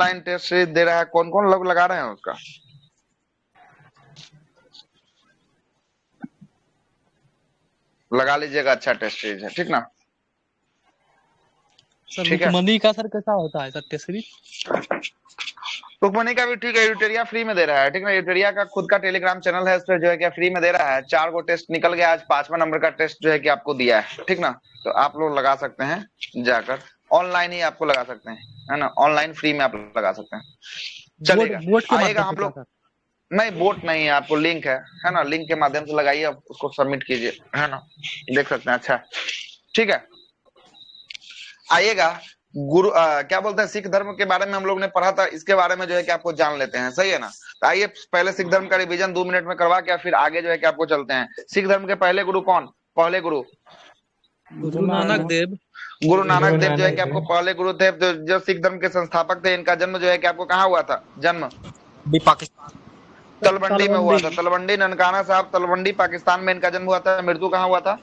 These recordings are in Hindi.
ऑनलाइन टेस्ट सीरीज दे रहा है, कौन कौन लोग लगा रहे हैं उसका? लगा लीजिएगा, अच्छा टेस्ट सीरीज है, ठीक ना? सर ठीक है। रुक्मणी का सर कैसा होता है सर टेस्ट सीरीज? रुक्मणी का भी ठीक है, यूटेरिया फ्री में दे रहा है, ठीक ना? यूटेरिया का खुद का टेलीग्राम चैनल है, उस पर जो है क्या फ्री में दे रहा है। 4 गो टेस्ट निकल गया, आज 5वां नंबर का टेस्ट जो है कि आपको दिया है, ठीक ना? तो आप लोग लगा सकते हैं जाकर, ऑनलाइन ही आपको लगा सकते हैं, है ना? ऑनलाइन फ्री में आप लगा सकते हैं, चलेगा। बोर्ड के आइएगा माध्यम हम से लोग, क्या सर? नहीं बोट नहीं है, आपको लिंक है ना? लिंक के माध्यम से लगाइए, उसको सबमिट कीजिए, है ना? देख सकते हैं, अच्छा ठीक है। आइएगा, क्या बोलते हैं, सिख धर्म के बारे में हम लोग ने पढ़ा था, इसके बारे में जो है कि आपको जान लेते हैं, सही है ना? तो आइए पहले सिख धर्म का रिवीजन 2 मिनट में करवा के फिर आगे जो है कि आपको चलते हैं। सिख धर्म के पहले गुरु कौन? पहले गुरु गुरु नानक देव। गुरु नानक देव जो है कि आपको पहले गुरु थे, जो सिख धर्म के संस्थापक थे। इनका जन्म जो है कि आपको कहाँ हुआ था? जन्म पाकिस्तान, तलवंडी में हुआ था, तलवंडी, ननकाना साहब तलवंडी, पाकिस्तान में इनका जन्म हुआ था। मृत्यु कहाँ हुआ था?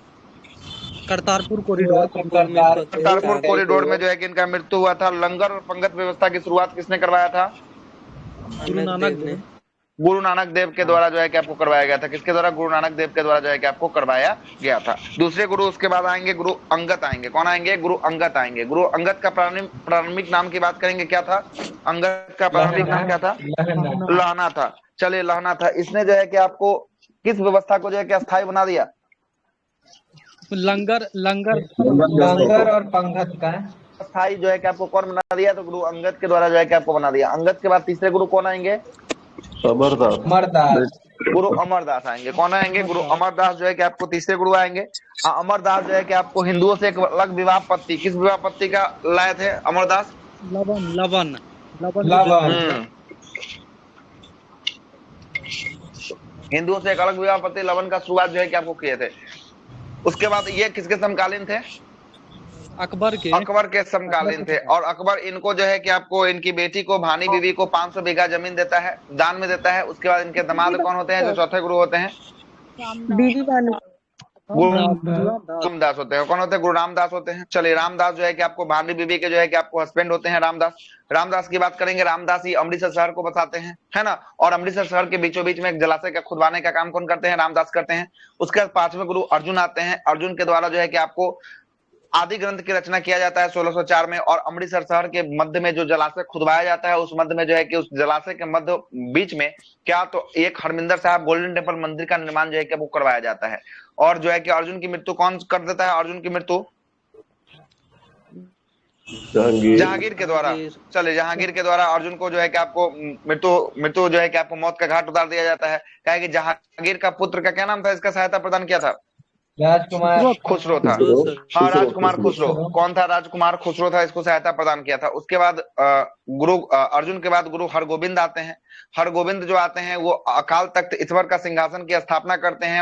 करतारपुर कॉरिडोर। करतारपुर कॉरिडोर में जो है कि इनका मृत्यु हुआ था। लंगर और पंगत व्यवस्था की शुरुआत किसने करवाया था? गुरु नानक देव। गुरु नानक देव के द्वारा जो है कि आपको करवाया गया था। किसके द्वारा? गुरु नानक देव के द्वारा जो है कि आपको करवाया गया था। दूसरे गुरु उसके बाद आएंगे, गुरु अंगद आएंगे। कौन आएंगे? गुरु अंगद आएंगे। गुरु अंगद का प्रारंभिक नाम की बात करेंगे, क्या था? अंगद का प्रारंभिक नाम क्या था? लहना था। चलिए, लहना था। इसने जो है कि आपको किस व्यवस्था को जो है कि अस्थायी बना दिया? लंगर लंगर लंगर और पंगत का अस्थायी जो है कि आपको कौन बना दिया? तो गुरु अंगद के द्वारा जो है कि आपको बना दिया। अंगद के बाद तीसरे गुरु कौन आएंगे? अमरदास। गुरु अमरदास आएंगे। कौन आएंगे? गुरु अमरदास जो है कि आपको तीसरे गुरु आएंगे। अमरदास जो है कि आपको हिंदुओं से एक अलग विवाह पत्ती, किस विवाह पत्ती का लाए थे अमरदास? लवन लवन लवन। हिंदुओं से एक अलग विवाह पत्ती लवन का शुरुआत जो है कि आपको किए थे। उसके बाद ये किसके समकालीन थे? अकबर के समकालीन थे। और अकबर इनको जो है कि आपको, इनकी बेटी को, भानी बीवी को 500 बीघा जमीन देता है, दान में देता है। उसके बाद इनके दामाद कौन होते हैं, जो चौथे गुरु होते हैं? गुरु रामदास होते हैं। कौन होते हैं? गुरु रामदास होते हैं। चलिए, रामदास जो है कि आपको भानी बीवी के जो है कि आपको हस्बैंड होते हैं, रामदास। रामदास की बात करेंगे, रामदास ही अमृतसर शहर को बसाते हैं, है ना? और अमृतसर शहर के बीचों बीच में एक जलाशय का खुदवाने का काम कौन करते हैं? रामदास करते हैं। उसके बाद 5वें गुरु अर्जुन आते हैं। अर्जुन के द्वारा जो है कि आपको आदि ग्रंथ की रचना किया जाता है 1604 में। और अमृतसर शहर के मध्य में जो जलाशय खुदवाया जाता है, उस मध्य में जो है कि उस जलाशय के मध्य बीच में क्या, तो एक हरमिंदर साहब गोल्डन टेम्पल मंदिर का निर्माण जो है कि वो करवाया जाता है। और जो है कि अर्जुन की मृत्यु कौन कर देता है? अर्जुन की मृत्यु जहांगीर के द्वारा। चलिए, जहांगीर के द्वारा अर्जुन को जो है कि आपको मृत्यु जो है कि आपको मौत का घाट उतार दिया जाता है। क्या कि जहांगीर का पुत्र का क्या नाम था, इसका सहायता प्रदान किया था? राजकुमार खुसरो था। हाँ, राजकुमार खुसरो। कौन था? राजकुमार खुसरो था, इसको सहायता प्रदान किया था। उसके बाद गुरु अर्जुन के बाद गुरु हरगोविंद आते हैं। हरगोविंद जो आते हैं वो अकाल तख्त ईश्वर का सिंहासन की स्थापना करते हैं।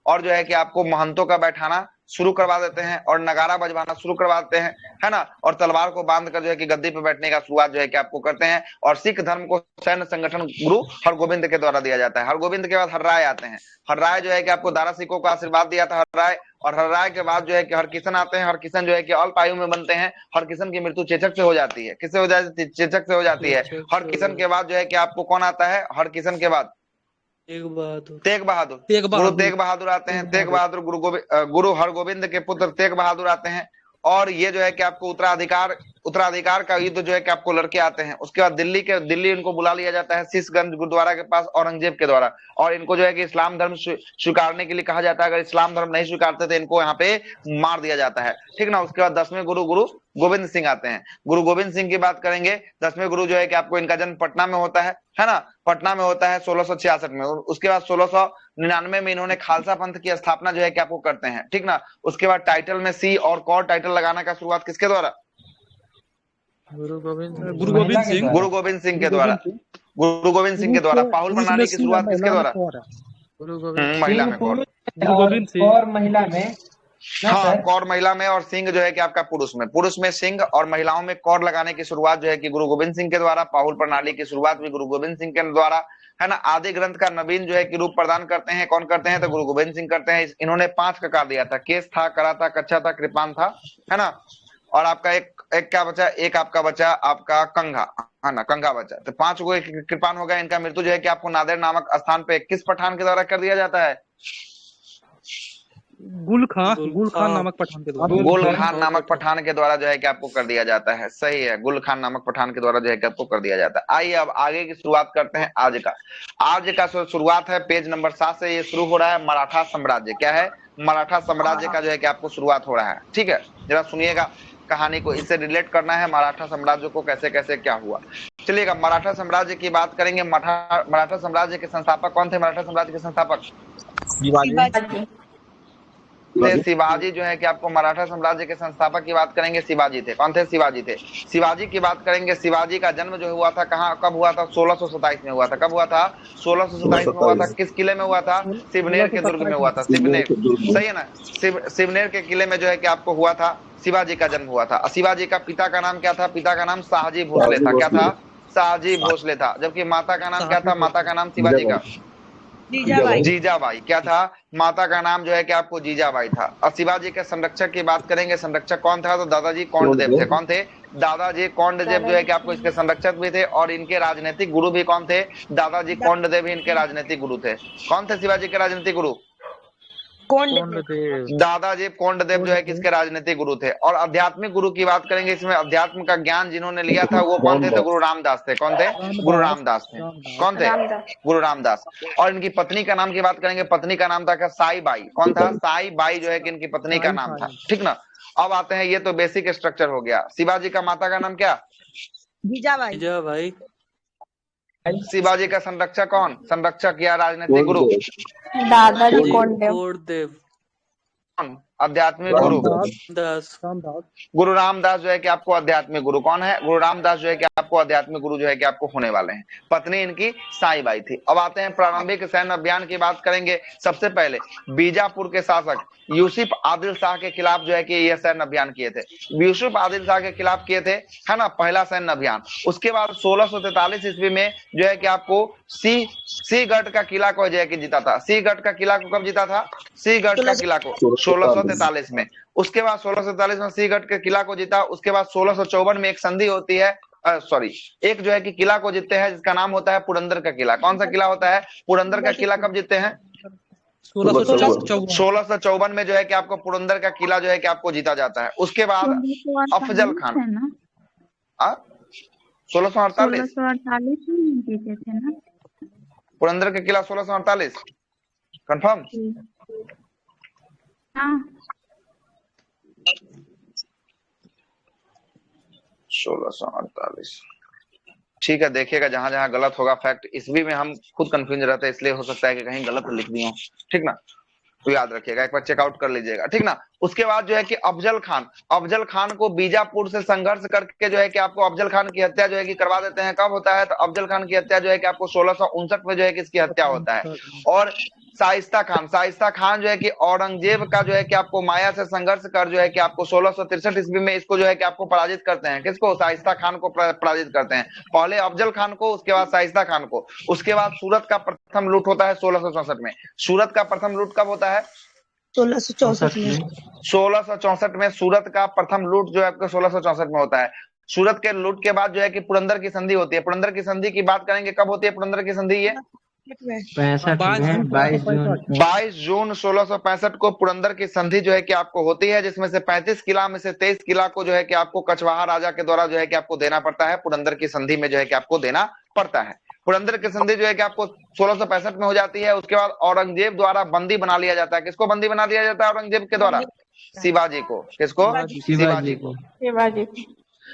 और जो है कि आपको महंतों का बैठाना शुरू करवा देते हैं और नगारा बजवाना शुरू करवाते हैं, है ना? और तलवार को बांध कर जो है कि गद्दी पे बैठने का शुरुआत जो है कि आपको करते हैं। और सिख धर्म को सैन्य संगठन गुरु हरगोविंद के द्वारा दिया जाता है। हरगोविंद के बाद हर्राय आते हैं। हर्राय जो है कि आपको दारा सिखों को आशीर्वाद दिया था, हर्राय। और हर्राय के बाद जो है कि हरकिशन आते हैं। हरकिशन जो है कि अल्प आयु में बनते हैं। हरकिशन की मृत्यु चेचक से हो जाती है। किससे हो जाती है? चेचक से हो जाती है। हरकिशन के बाद जो है कि आपको कौन आता है? हरकिशन के बाद तेग बहादुर। गुरु तेग बहादुर आते हैं। तेग बहादुर गुरु हरगोविंद के पुत्र तेग बहादुर आते हैं। और ये जो है कि आपको उत्तराधिकार का युद्ध जो है कि आपको लड़के आते हैं। उसके बाद दिल्ली इनको बुला लिया जाता है शीशगंज गुरुद्वारा के पास औरंगजेब के द्वारा। और इनको जो है कि इस्लाम धर्म स्वीकारने के लिए कहा जाता है। अगर इस्लाम धर्म नहीं स्वीकारते तो इनको यहाँ पे मार दिया जाता है, ठीक ना? उसके बाद 10वें गुरु गोविंद सिंह आते हैं। गुरु गोविंद सिंह की बात करेंगे। 10वें गुरु जो है कि आपको, इनका जन्म पटना में होता है ना? पटना में होता है 1666 में। उसके बाद 1699 में इन्होंने खालसा पंथ की स्थापना जो है कि आपको करते हैं, ठीक ना? उसके बाद टाइटल में सी और कौर टाइटल लगाने का शुरुआत किसके द्वारा? गुरु गोविंद सिंह के द्वारा। गुरु गोविंद सिंह के द्वारा। पाहुल प्रणाली की शुरुआत किसके द्वारा? महिला में कौर। और महिला में हाँ, कौर महिला में। और सिंह जो है कि आपका पुरुष में सिंह और महिलाओं में कौर लगाने की शुरुआत जो है कि गुरु गोविंद सिंह के द्वारा। पाहुल प्रणाली की शुरुआत भी गुरु गोविंद सिंह के द्वारा, है ना? आदि ग्रंथ का नवीन जो है कि रूप प्रदान करते हैं, कौन करते हैं? तो गुरु गोविंद सिंह करते हैं। इन्होंने 5 ककार दिया था। केस था, करा था, कच्छा था, कृपान था, है ना? और आपका एक एक क्या बचा, एक आपका बचा आपका कंघा, है ना, कंघा बचा। तो 5 गो कृपान हो गया। इनका मृत्यु जो है कि आपको नादेर नामक स्थान पे किस पठान के द्वारा कर दिया जाता है? गुल खान नामक पठान के द्वारा। गुल खान नामक पठान के द्वारा जो है कि आपको कर दिया जाता है। सही है, गुल खान नामक पठान के द्वारा जो है कि आपको कर दिया जाता है। आइए अब आगे की शुरुआत करते हैं आज का। आज का शुरुआत है पेज नंबर 7 से। ये शुरू हो रहा है मराठा साम्राज्य। क्या है? मराठा साम्राज्य का जो है कि आपको शुरुआत हो रहा है। ठीक है, जरा सुनिएगा कहानी को, इससे रिलेट करना है मराठा साम्राज्य को कैसे कैसे क्या हुआ। चलिएगा, मराठा साम्राज्य की बात करेंगे। मराठा साम्राज्य के संस्थापक कौन थे? मराठा साम्राज्य के संस्थापक शिवाजी जो है कि आपको मराठा साम्राज्य के संस्थापक की बात करेंगे, शिवाजी थे। कौन थे? शिवाजी थे। शिवाजी की बात करेंगे। शिवाजी का जन्म जो हुआ था कहाँ, कब हुआ था? 1627 में हुआ था। कब हुआ था? 1627 में हुआ था। किस किले में हुआ था? शिवनेर के दुर्ग में हुआ था। शिवनेर, सही है ना, शिवनेर के किले में जो है कि आपको हुआ था, शिवाजी का जन्म हुआ था। शिवाजी का पिता का नाम क्या था? पिता का नाम शाहजी भोसले था। क्या था? शाहजी भोसले था। जबकि माता का नाम क्या था? माता का नाम शिवाजी का जीजाबाई। क्या था? माता का नाम जो है कि आपको जीजाबाई था। और शिवाजी के संरक्षक की बात करेंगे। संरक्षक कौन था? तो दादाजी कोंडदेव थे। कौन थे? दादाजी कोंडदेव जो है कि आपको इसके संरक्षक भी थे और इनके राजनीतिक गुरु भी कौन थे? दादाजी कोंडदेव ही इनके राजनीतिक गुरु थे। कौन थे शिवाजी के राजनीतिक गुरु? दादाजी कोंडदेव जो है किसके राजनीतिक गुरु थे। और आध्यात्मिक गुरु की बात करेंगे। इसमें अध्यात्म का ज्ञान जिन्होंने लिया था वो कौन थे? तो गुरु रामदास थे। कौन थे? गुरु रामदास थे। कौन थे? गुरु रामदास। और इनकी पत्नी का नाम की बात करेंगे। पत्नी का नाम था क्या? Psi by. कौन था? साई बाई जो है कि इनकी पत्नी का नाम था। ठीक ना। अब आते हैं, ये तो बेसिक स्ट्रक्चर हो गया। शिवाजी का माता का नाम क्या? जीजाबाई। शिवाजी का संरक्षक कौन? संरक्षक या राजनीतिक गुरु? दादाजी कोंडदेव। कौन? आध्यात्मिक गुरु? गुरु रामदास जो है कि आपको आध्यात्मिक गुरु कौन है? गुरु रामदास जो है कि आपको आध्यात्मिक गुरु जो है कि आपको होने वाले हैं। पत्नी इनकी साई बाई थी। अब आते हैं प्रारंभिक सैन्य अभियान की बात करेंगे। सबसे पहले बीजापुर के शासक यूसुफ आदिल शाह के खिलाफ जो है कि यह सैन्य अभियान किए थे। यूसुफ आदिल शाह के खिलाफ किए थे, है ना, पहला सैन्य अभियान। उसके बाद 1643 ईस्वी में जो है कि आपको सिंहगढ़ का किला को जो है कि जीता था। सिंहगढ़ का किला को कब जीता था? सिंहगढ़ का किला को 1643 में। उसके बाद 1643 में सिंहगढ़ के किला को जीता। उसके बाद 1654 में एक संधि होती है, एक जो है कि किला को जीतते हैं जिसका नाम होता है पुरंदर का किला। कौन सा किला होता है? पुरंदर का किला। कब जीतते हैं? 1654 में जो है कि आपको पुरंदर का किला जो है कि आपको जीता जाता है। उसके बाद अफजल खान 1648 पुरंदर का किला 1648 कंफर्म? 1648 ठीक है। देखिएगा जहां जहां गलत होगा फैक्ट, ईस्वी में हम खुद कंफ्यूज रहते हैं, इसलिए हो सकता है कि कहीं गलत लिख दिया, ठीक ना, तो याद रखिएगा, एक बार चेकआउट कर लीजिएगा, ठीक ना। उसके बाद जो है कि अफजल खान को बीजापुर से संघर्ष करके जो है कि आपको अफजल खान की हत्या जो है कि करवा देते हैं। कब होता है? तो अफजल खान की हत्या जो है कि आपको 1659 में जो है कि इसकी हत्या होता है। और शाइस्ता खान जो है कि औरंगजेब का जो है कि आपको माया से संघर्ष कर जो है कि आपको 1663 ईस्वी में इसको जो है कि आपको पराजित करते हैं। किसको? शाइस्ता खान को पराजित करते हैं। पहले अफजल खान को, उसके बाद शाइस्ता खान को। उसके बाद सूरत का प्रथम लूट होता है 1664 में। सूरत का प्रथम लूट कब होता है? 1664 में सूरत का प्रथम लूट जो है आपको 1664 में होता है। सूरत के लूट के बाद जो है कि पुरंदर की संधि होती है। पुरंदर की संधि की बात करेंगे, कब होती है पुरंदर की संधि? ये 22 जून 1665 को पुरंदर की संधि जो है कि आपको होती है, जिसमें से 35 किला में से 23 किला को जो है कि आपको कछवाहा राजा के द्वारा जो है कि आपको देना पड़ता है। पुरंदर की संधि में जो है कि आपको देना पड़ता है। पुरंदर की संधि जो है कि आपको 1665 में हो जाती है। उसके बाद औरंगजेब द्वारा बंदी बना लिया जाता है। किसको बंदी बना दिया जाता है औरंगजेब के द्वारा? शिवाजी को। किसको? शिवाजी को।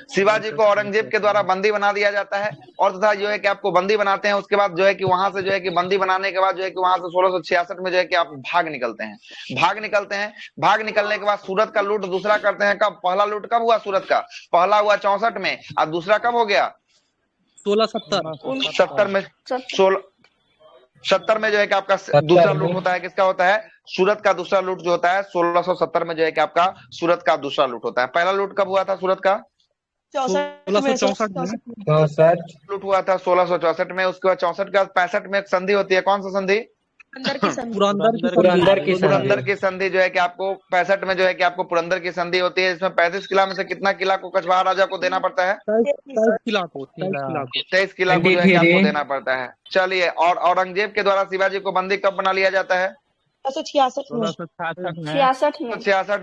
शिवाजी को औरंगजेब के द्वारा बंदी बना दिया जाता है। और तथा जो है कि आपको बंदी बनाते हैं, उसके बाद जो है कि वहां से जो है कि बंदी बनाने के बाद जो है कि वहां से 1666 में जो है कि आप भाग निकलते हैं। भाग निकलने के बाद सूरत का लूट दूसरा करते हैं। कब? पहला लूट कब हुआ सूरत का? पहला हुआ 64 में, और दूसरा कब हो गया? 1670 में 70 में जो है कि आपका दूसरा लूट होता है। किसका होता है? सूरत का दूसरा लूट जो होता है 1670 में जो है कि आपका सूरत का दूसरा लूट होता है। पहला लूट कब हुआ था सूरत का? 1664 लूट हुआ था 1664 में। उसके बाद 64 के बाद 65 में एक संधि होती है। कौन सा संधि? पुरंदर की संधि जो है कि आपको 65 में जो है कि आपको पुरंदर की संधि होती है, इसमें 35 किला में से कितना किला को कछवाहा राजा को देना पड़ता है? 23 किला को 23 किला को जो है कि आपको देना पड़ता है। चलिए, और औरंगजेब के द्वारा शिवाजी को बंदी कब बना लिया जाता है? 66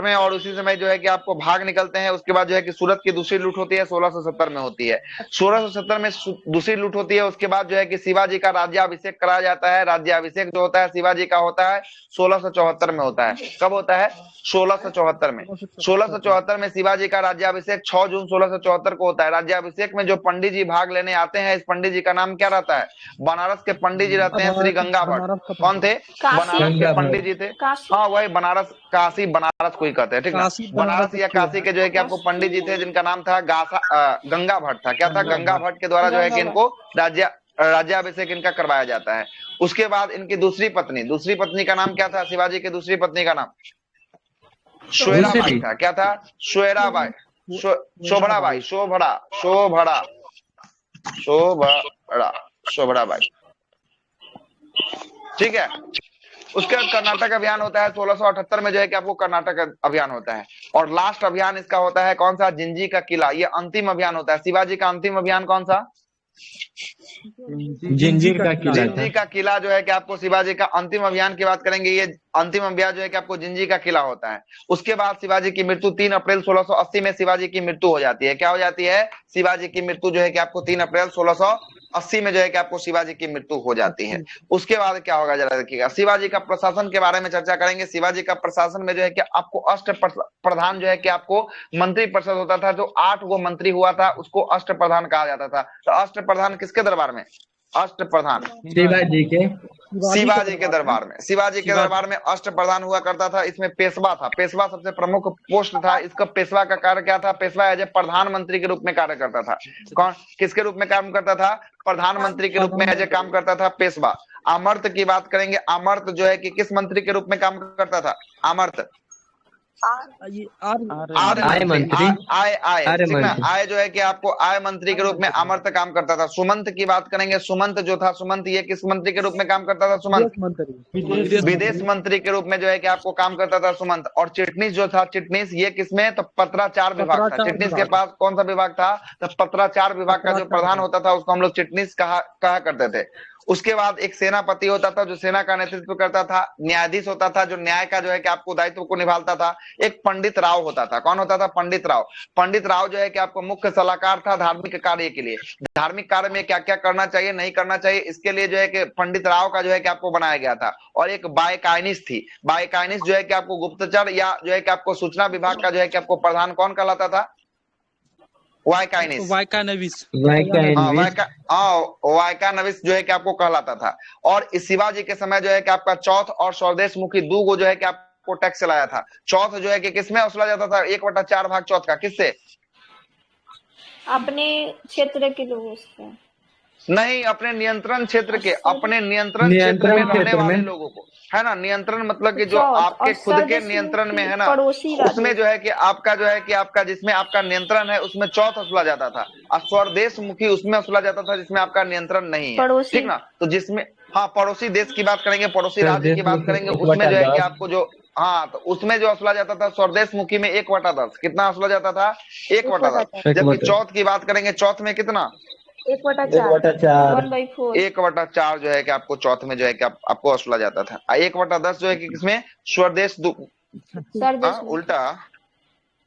में। और उसी समय जो है कि आपको भाग निकलते हैं। उसके बाद जो है कि सूरत की दूसरी लूट होती है, 1670 में होती है। 1670 में दूसरी लूट होती है। उसके बाद जो है कि शिवाजी का राज्याभिषेक कराया जाता है। राज्याभिषेक जो होता है शिवाजी का होता है 1674 में होता है। कब होता है? 1674 में। 1674 में शिवाजी का राज्याभिषेक 6 जून 1674 को होता है। राज्याभिषेक में जो पंडित जी भाग लेने आते हैं, इस पंडित जी का नाम क्या रहता है? बनारस के पंडित जी रहते हैं श्री गंगा भट्ट। कौन थे? बनारस के पंडित जी थे। हाँ, वही बनारस, काशी बनारस कोई कहते हैं, ठीक ना? बनारस या काशी के जो है कि आपको पंडित जी थे, जिनका नाम था गंगा भट्ट था। क्या था? गंगा भट्ट के द्वारा जो है कि इनको राज्याभिषेक इनका करवाया जाता है। उसके बाद इनकी दूसरी पत्नी का नाम क्या था? शिवाजी की दूसरी पत्नी का नाम श्वेराबाई था। क्या था? श्वेराबाई, शोभराबाई, शोभराबाई, ठीक है। उसके बाद कर्नाटक अभियान होता है 1678 में, जो है कि आपको कर्नाटक अभियान होता है। और लास्ट अभियान इसका होता है कौन सा? जिंजी का किला। ये अंतिम अभियान होता है। शिवाजी का अंतिम अभियान कौन सा? जंजीर का किला जो है कि आपको शिवाजी का अंतिम अभियान की बात करेंगे। ये अंतिम अभियान जो है कि आपको जिंजी का किला होता है। उसके बाद शिवाजी की मृत्यु 3 अप्रैल 1680 में शिवाजी की मृत्यु हो जाती है। क्या हो जाती है? शिवाजी की मृत्यु जो है कि आपको 3 अप्रैल 1680 में जो है कि आपको शिवाजी की मृत्यु हो जाती है। उसके बाद क्या होगा जरा देखिएगा। शिवाजी का प्रशासन के बारे में चर्चा करेंगे। शिवाजी का प्रशासन में जो है कि आपको अष्ट प्रधान जो है कि आपको मंत्री परिषद होता था, जो 8 गो मंत्री हुआ था, उसको अष्ट प्रधान कहा जाता था। तो अष्ट प्रधान किसके दरबार में? अष्ट प्रधान शिवाजी के दरबार में। शिवाजी के दरबार में अष्ट प्रधान हुआ करता था। इसमें पेशवा था। पेशवा सबसे प्रमुख पोस्ट था। इसका पेशवा का कार्य क्या था? पेशवा एज ए प्रधानमंत्री के रूप में कार्य करता था। कौन किसके रूप में काम करता था? प्रधानमंत्री के रूप में एज ए काम करता था पेशवा। अमर्त की बात करेंगे। अमर्त जो है कि किस मंत्री के रूप में काम करता था? अमर्त आय मंत्री, आय जो है कि आपको आय मंत्री के रूप में अमर्त काम करता था। सुमंत की बात करेंगे। सुमंत जो था, सुमंत ये किस मंत्री के रूप में काम करता था? सुमंत विदेश मंत्री के रूप में जो है कि आपको काम करता था सुमंत। और चिटनीस जो था, चिटनीस ये किसमें? तो पत्राचार विभाग था। चिटनीस के पास कौन सा विभाग था? तो पत्राचार विभाग का जो प्रधान होता था उसको हम लोग चिटनीस कहा करते थे। उसके बाद एक सेनापति होता था जो सेना का नेतृत्व करता था। न्यायाधीश होता था जो न्याय का जो है कि आपको दायित्व को निभाता था। एक पंडित राव होता था। कौन होता था? पंडित राव। पंडित राव जो है कि आपको मुख्य सलाहकार था धार्मिक कार्य के लिए। धार्मिक कार्य में क्या क्या करना चाहिए, नहीं करना चाहिए, इसके लिए जो है कि पंडित राव का जो है कि आपको बनाया गया था। और एक बायकाइनिस थी। बायकाइनिस जो है कि आपको गुप्तचर या जो है कि आपको सूचना विभाग का जो है कि आपको प्रधान कौन कहलाता था? वाइकाइनिस जो है कि आपको कहलाता था। और इस शिवाजी के समय जो है कि आपका चौथ और स्वदेश मुखी 2 गो जो है कि आपको टैक्स चलाया था। चौथ जो है कि किसमें वसूला जाता था? 1/4 भाग चौथ का। किससे? अपने क्षेत्र के लोगों से नहीं, अपने नियंत्रण क्षेत्र के, अपने नियंत्रण क्षेत्र में रहने वाले लोगों को, है ना। नियंत्रण मतलब कि जो आपके खुद के नियंत्रण में है ना, उसमें जो है कि आपका जो है कि आपका जिसमें आपका नियंत्रण है उसमें चौथ वसूला जाता था। और स्वदेश मुखी उसमें वसूला जाता था जिसमें आपका नियंत्रण नहीं है, ठीक ना। तो जिसमें, हाँ, पड़ोसी देश की बात करेंगे, पड़ोसी राज्य की बात करेंगे, उसमें जो है कि आपको जो, हाँ, तो उसमें जो वसूला जाता था स्वदेश मुखी में 1/10। कितना वसूला जाता था? 1/10। जबकि चौथ की बात करेंगे, चौथ में कितना? 1/4 जो है कि आपको चौथ में जो है कि आपको वसूला जाता था। 1/10 जो है कि किसमें? स्वदेश उल्टा।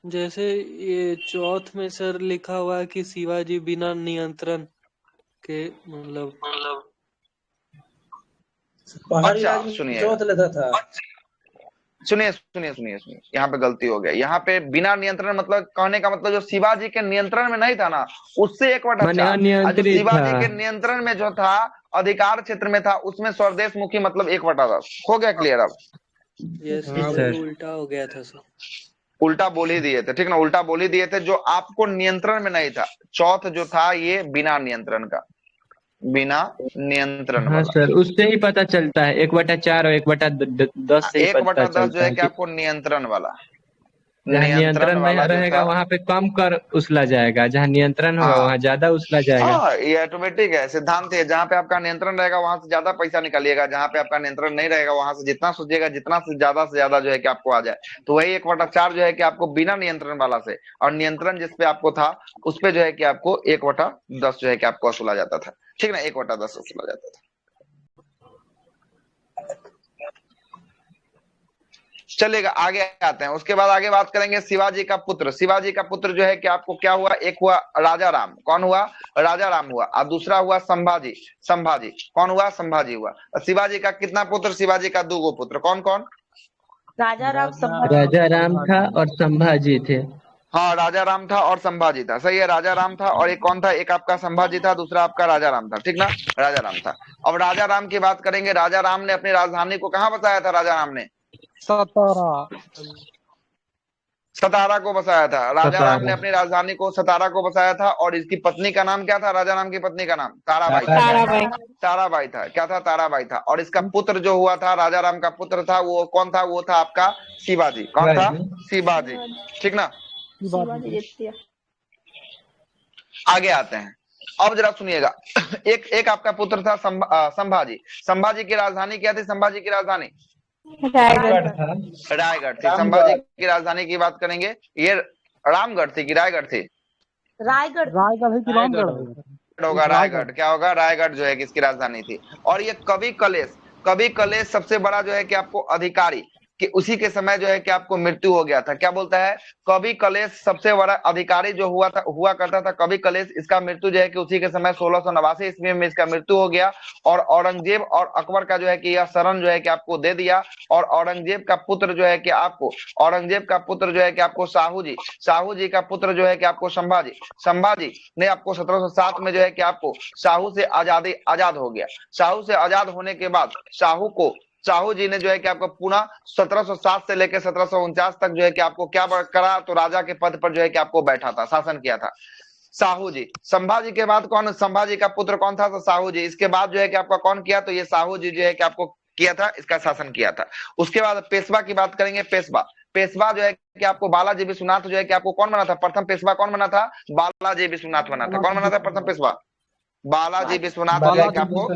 जैसे ये चौथ में सर लिखा हुआ है कि शिवाजी बिना नियंत्रण के मतलब अच्छा सुनिए, यहाँ पे गलती हो गया। यहाँ पे बिना नियंत्रण मतलब कहने का मतलब जो शिवाजी के नियंत्रण में नहीं था ना, उससे 1/4। शिवाजी के नियंत्रण में जो था, अधिकार क्षेत्र में था, उसमें स्वदेश मुखी मतलब 1/10। हो गया क्लियर अब? उल्टा हो गया था सर। उल्टा बोल ही दिए थे, ठीक ना। उल्टा बोल ही दिए थे। जो आपको नियंत्रण में नहीं था, चौथ जो था ये बिना नियंत्रण का, बिना नियंत्रण। हाँ सर, उससे ही पता चलता है 1/4 और 1/10 से ही पता चलता है। 1/10 जो है कि आपको नियंत्रण वाला, जहाँ नियंत्रण में वाला जो रहेगा था, वहां पे कम कर उछला जाएगा, जहाँ नियंत्रण होगा हाँ वहां ज्यादा उछला जाएगा। हाँ, ये ऑटोमेटिक है, सिद्धांत है। जहाँ पे आपका नियंत्रण रहेगा वहां से ज्यादा पैसा निकालिएगा, जहाँ पे आपका नियंत्रण नहीं रहेगा वहां से जितना सोचिएगा जितना से ज्यादा जो है कि आपको आ जाए। तो वही 1/4 जो है कि आपको बिना नियंत्रण वाला से, और नियंत्रण जिसपे आपको था उस पे जो है कि आपको 1/10 जो है कि आपको वसूला जाता था। ठीक ना, 1/10 वसूला जाता था। चलेगा, आगे आते हैं। उसके बाद आगे बात करेंगे शिवाजी का पुत्र। शिवाजी का पुत्र जो है कि आपको क्या हुआ, एक हुआ राजा राम। कौन हुआ? राजा राम हुआ। और दूसरा हुआ संभाजी। संभाजी कौन हुआ? संभाजी हुआ। शिवाजी का कितना पुत्र? शिवाजी का 2 पुत्र। कौन कौन? राजा राम संभाजी। राजा राम था और संभाजी थे। हाँ, राजा राम था और संभाजी था, सही है। राजा राम था और एक कौन था? एक आपका संभाजी था, दूसरा आपका राजा राम था। ठीक ना, राजा राम था। अब राजा राम की बात करेंगे। राजा राम ने अपनी राजधानी को कहाँ बसाया था? राजा राम ने सतारा को बसाया था। राजा राम ने अपनी राजधानी को सतारा को बसाया था। और इसकी पत्नी का नाम क्या था? राजा राम की पत्नी का नाम ताराबाई था। ताराबाई था। क्या था? ताराबाई था। और इसका पुत्र जो हुआ था, राजा राम का पुत्र था, वो कौन था? वो था आपका शिवाजी। कौन था? शिवाजी। ठीक ना, आगे आते हैं। अब जरा सुनिएगा। एक आपका पुत्र था संभाजी। संभाजी की राजधानी क्या थी? संभाजी की राजधानी रायगढ़। रायगढ़ थी। संभाजी की राजधानी की बात करेंगे, ये रामगढ़ थी कि रायगढ़ थी? रायगढ़। रायगढ़ है कि रामगढ़ होगा रायगढ़। क्या होगा? रायगढ़ जो है कि इसकी राजधानी थी। और ये कवि कलेश सबसे बड़ा जो है कि आपको अधिकारी कि उसी के समय जो है कि आपको मृत्यु हो गया था। क्या बोलता है? कवि कलेश सबसे बड़ा अधिकारी जो हुआ करता था कवि कलेश, इसका मृत्यु जो है कि उसी के समय 1689 ईस्वी में इसका मृत्यु हो गया। और औरंगजेब और अकबर का जो है कि यह शरण जो है कि आपको दे दिया। और औरंगजेब का पुत्र जो है कि आपको साहू जी का पुत्र जो है कि आपको संभाजी ने आपको 1707 में जो है कि आपको साहू से आजाद हो गया। साहू से आजाद होने के बाद साहू जी ने जो है कि आपको पुनः 1707 से लेकर 1749 तक जो है कि आपको क्या करा, तो राजा के पद पर जो है कि आपको बैठा था, शासन किया था साहू जी। संभाजी के बाद कौन? संभाजी का पुत्र कौन था? तो साहू जी। इसके बाद जो है कि आपका कौन किया? तो ये साहू जी जो है कि आपको किया था, इसका शासन किया था। उसके बाद पेशवा की बात करेंगे। पेशवा जो है कि आपको बालाजी विश्वनाथ जो है कि आपको कौन बना था? प्रथम पेशवा कौन बना था? बालाजी विश्वनाथ बना था। कौन बना था प्रथम पेशवा? बालाजी विश्वनाथ जो है कि आपको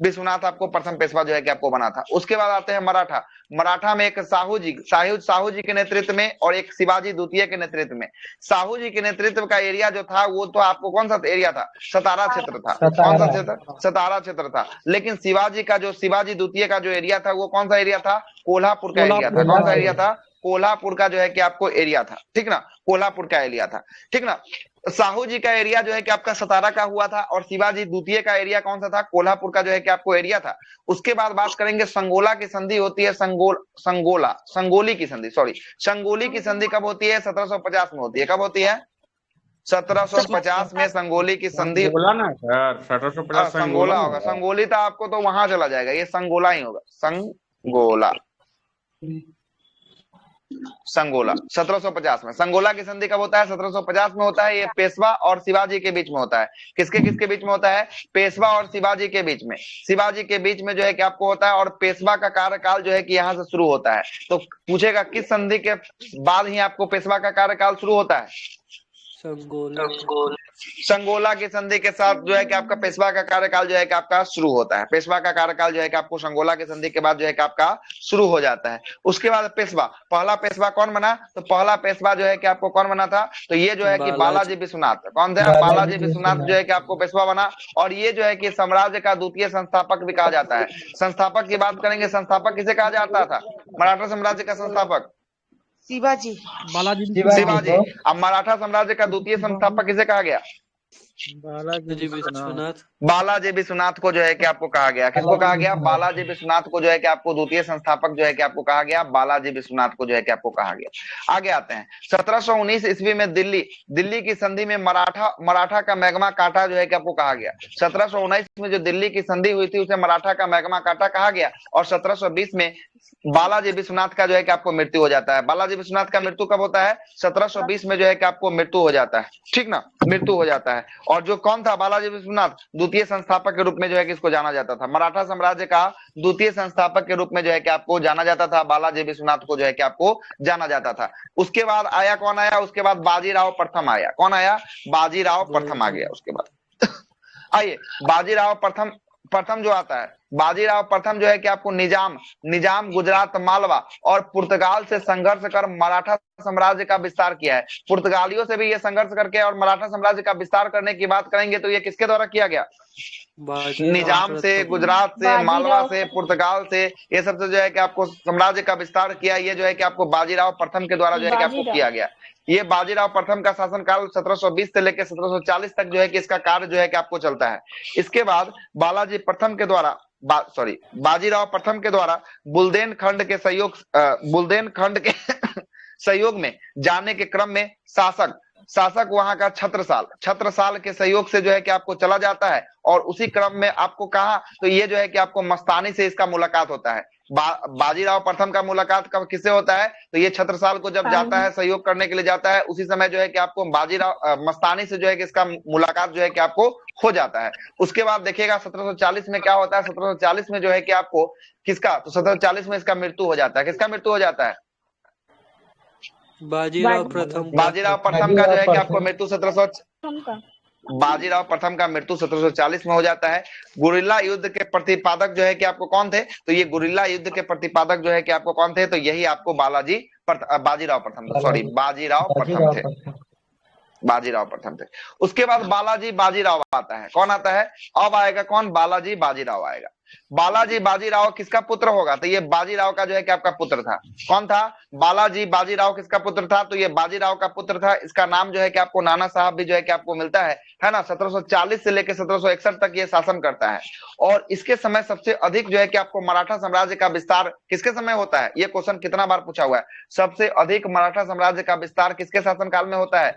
विश्वनाथ आपको प्रथम पेशवा जो है कि आपको बना था। उसके बाद आते हैं मराठा में एक साहू जी के नेतृत्व में और एक शिवाजी द्वितीय के नेतृत्व में। साहू जी के नेतृत्व का एरिया जो था वो तो आपको कौन सा एरिया था? सतारा क्षेत्र था। कौन सा क्षेत्र? सतारा क्षेत्र था। लेकिन शिवाजी द्वितीय का जो एरिया था वो कौन सा एरिया था? कोल्हापुर का एरिया था। कौन सा एरिया था? कोल्हापुर का जो है कि आपको एरिया था। ठीक ना, कोल्हापुर का एरिया था। ठीक ना, साहू जी का एरिया जो है कि आपका सतारा का हुआ था और शिवाजी द्वितीय का एरिया कौन सा था? कोल्हापुर का जो है कि आपको एरिया था। उसके बाद बात करेंगे संगोला की संधि होती है। संगोली की संधि कब होती है? 1750 में होती है। कब होती है? 1750 में संगोली की संधि। संगोला होगा, संगोली था आपको तो वहां चला जाएगा, ये संगोला ही होगा। संगोला 1750 में। संगोला की संधि कब होता है? 1750 में होता है। ये पेशवा और शिवाजी के बीच में होता है। किसके बीच में होता है? पेशवा और शिवाजी के बीच में। शिवाजी के बीच में जो है कि आपको होता है और पेशवा का कार्यकाल जो है कि यहाँ से शुरू होता है। तो पूछेगा किस संधि के बाद ही आपको पेशवा का कार्यकाल शुरू होता है? संगोला की संधि के साथ जो है कि आपका पेशवा का कार्यकाल जो है कि आपका शुरू होता है। पेशवा का कार्यकाल जो है कि आपको संगोला की संधि के बाद जो है कि आपका शुरू हो जाता है। उसके बाद पहला पेशवा कौन बना? तो पहला पेशवा जो है कि आपको कौन बना था? तो ये जो है कि बालाजी विश्वनाथ। कौन था? बालाजी विश्वनाथ जो है कि आपको पेशवा बना। और ये जो है कि साम्राज्य का द्वितीय संस्थापक भी कहा जाता है। संस्थापक की बात करेंगे, संस्थापक किसे कहा जाता था? मराठा साम्राज्य का संस्थापक शिवाजी। शिवाजी। अब मराठा साम्राज्य का द्वितीय संस्थापक किसे कहा गया? बालाजी विश्वनाथ को जो है कि आपको कहा गया। किसको कहा गया? बालाजी विश्वनाथ को जो है कि आपको द्वितीय संस्थापक जो है कि आपको कहा गया। बालाजी विश्वनाथ को जो है कि आपको कहा गया। आगे आते हैं। 1719 ईस्वी में दिल्ली की संधि में मराठा का मैग्मा काटा जो है कि आपको कहा गया। 1719 में जो दिल्ली की संधि हुई थी उसे मराठा का मैग्मा काटा कहा गया। और 1720 में बालाजी विश्वनाथ का जो है कि आपको मृत्यु हो जाता है। बालाजी विश्वनाथ का मृत्यु कब होता है? 1720 में जो है कि आपको मृत्यु हो जाता है। ठीक ना, मृत्यु हो जाता है। और जो कौन था बालाजी विश्वनाथ, द्वितीय संस्थापक के रूप में जो है कि इसको जाना जाता था। मराठा साम्राज्य का द्वितीय संस्थापक के रूप में जो है कि आपको जाना जाता था, बालाजी विश्वनाथ को जो है कि आपको जाना जाता था। उसके बाद आया कौन आया, उसके बाद बाजीराव प्रथम आया। कौन आया, बाजीराव प्रथम आ गया उसके बाद। आइए बाजीराव प्रथम, प्रथम जो आता है बाजीराव प्रथम जो है कि आपको निजाम गुजरात मालवा और पुर्तगाल से संघर्ष कर मराठा साम्राज्य का विस्तार किया है। पुर्तगालियों से भी ये संघर्ष करके और मराठा साम्राज्य का विस्तार करने की बात करेंगे तो ये किसके द्वारा किया गया, निजाम से, गुजरात से, मालवा से, पुर्तगाल से, ये सबसे जो है कि आपको साम्राज्य का विस्तार किया। ये जो है कि आपको बाजीराव प्रथम के द्वारा जो है कि आपको किया गया। ये बाजीराव प्रथम का शासनकाल 1720 से लेकर 1740 तक जो है कि इसका कार्य जो है कि आपको चलता है। इसके बाद बालाजी प्रथम के द्वारा बाजीराव प्रथम के द्वारा बुंदेलखंड के सहयोग में जाने के क्रम में शासक वहां का छत्रसाल के सहयोग से जो है कि आपको चला जाता है। और उसी क्रम में आपको कहा तो ये जो है कि आपको मस्तानी से इसका मुलाकात होता है। बाजीराव प्रथम का मुलाकात कब किससे होता है, तो ये छत्रसाल को जब जाता है, सहयोग करने के लिए जाता है, उसी समय जो है कि आपको बाजीराव मस्तानी से जो है कि इसका मुलाकात जो है कि आपको हो जाता है। उसके बाद देखिएगा 1740 में क्या होता है, 1740 में जो है कि आपको किसका, तो 1740 में इसका मृत्यु हो जाता है। किसका मृत्यु हो जाता है, बाजीराव प्रथम का जो है कि आपको मृत्यु बाजीराव प्रथम का मृत्यु 1740 में हो जाता है। गुरिल्ला युद्ध के प्रतिपादक जो है कि आपको कौन थे, तो ये गुरिल्ला युद्ध के प्रतिपादक जो है कि आपको कौन थे, तो यही आपको बाजीराव प्रथम थे। उसके बाद बालाजी बाजीराव आता है। कौन आता है, अब आएगा कौन, बालाजी बाजीराव आएगा। बालाजी बाजीराव किसका पुत्र होगा, तो ये बाजीराव का जो है कि आपका पुत्र था। कौन था, बालाजी बाजीराव किसका पुत्र था, तो ये बाजीराव का पुत्र था। इसका नाम जो है कि आपको नाना साहब भी जो है कि आपको मिलता है ना। 1740 से लेकर 1761 तक ये शासन करता है। और इसके समय सबसे अधिक जो है कि आपको मराठा साम्राज्य का विस्तार किसके समय होता है, ये क्वेश्चन कितना बार पूछा हुआ है। सबसे अधिक मराठा साम्राज्य का विस्तार किसके शासनकाल में होता है,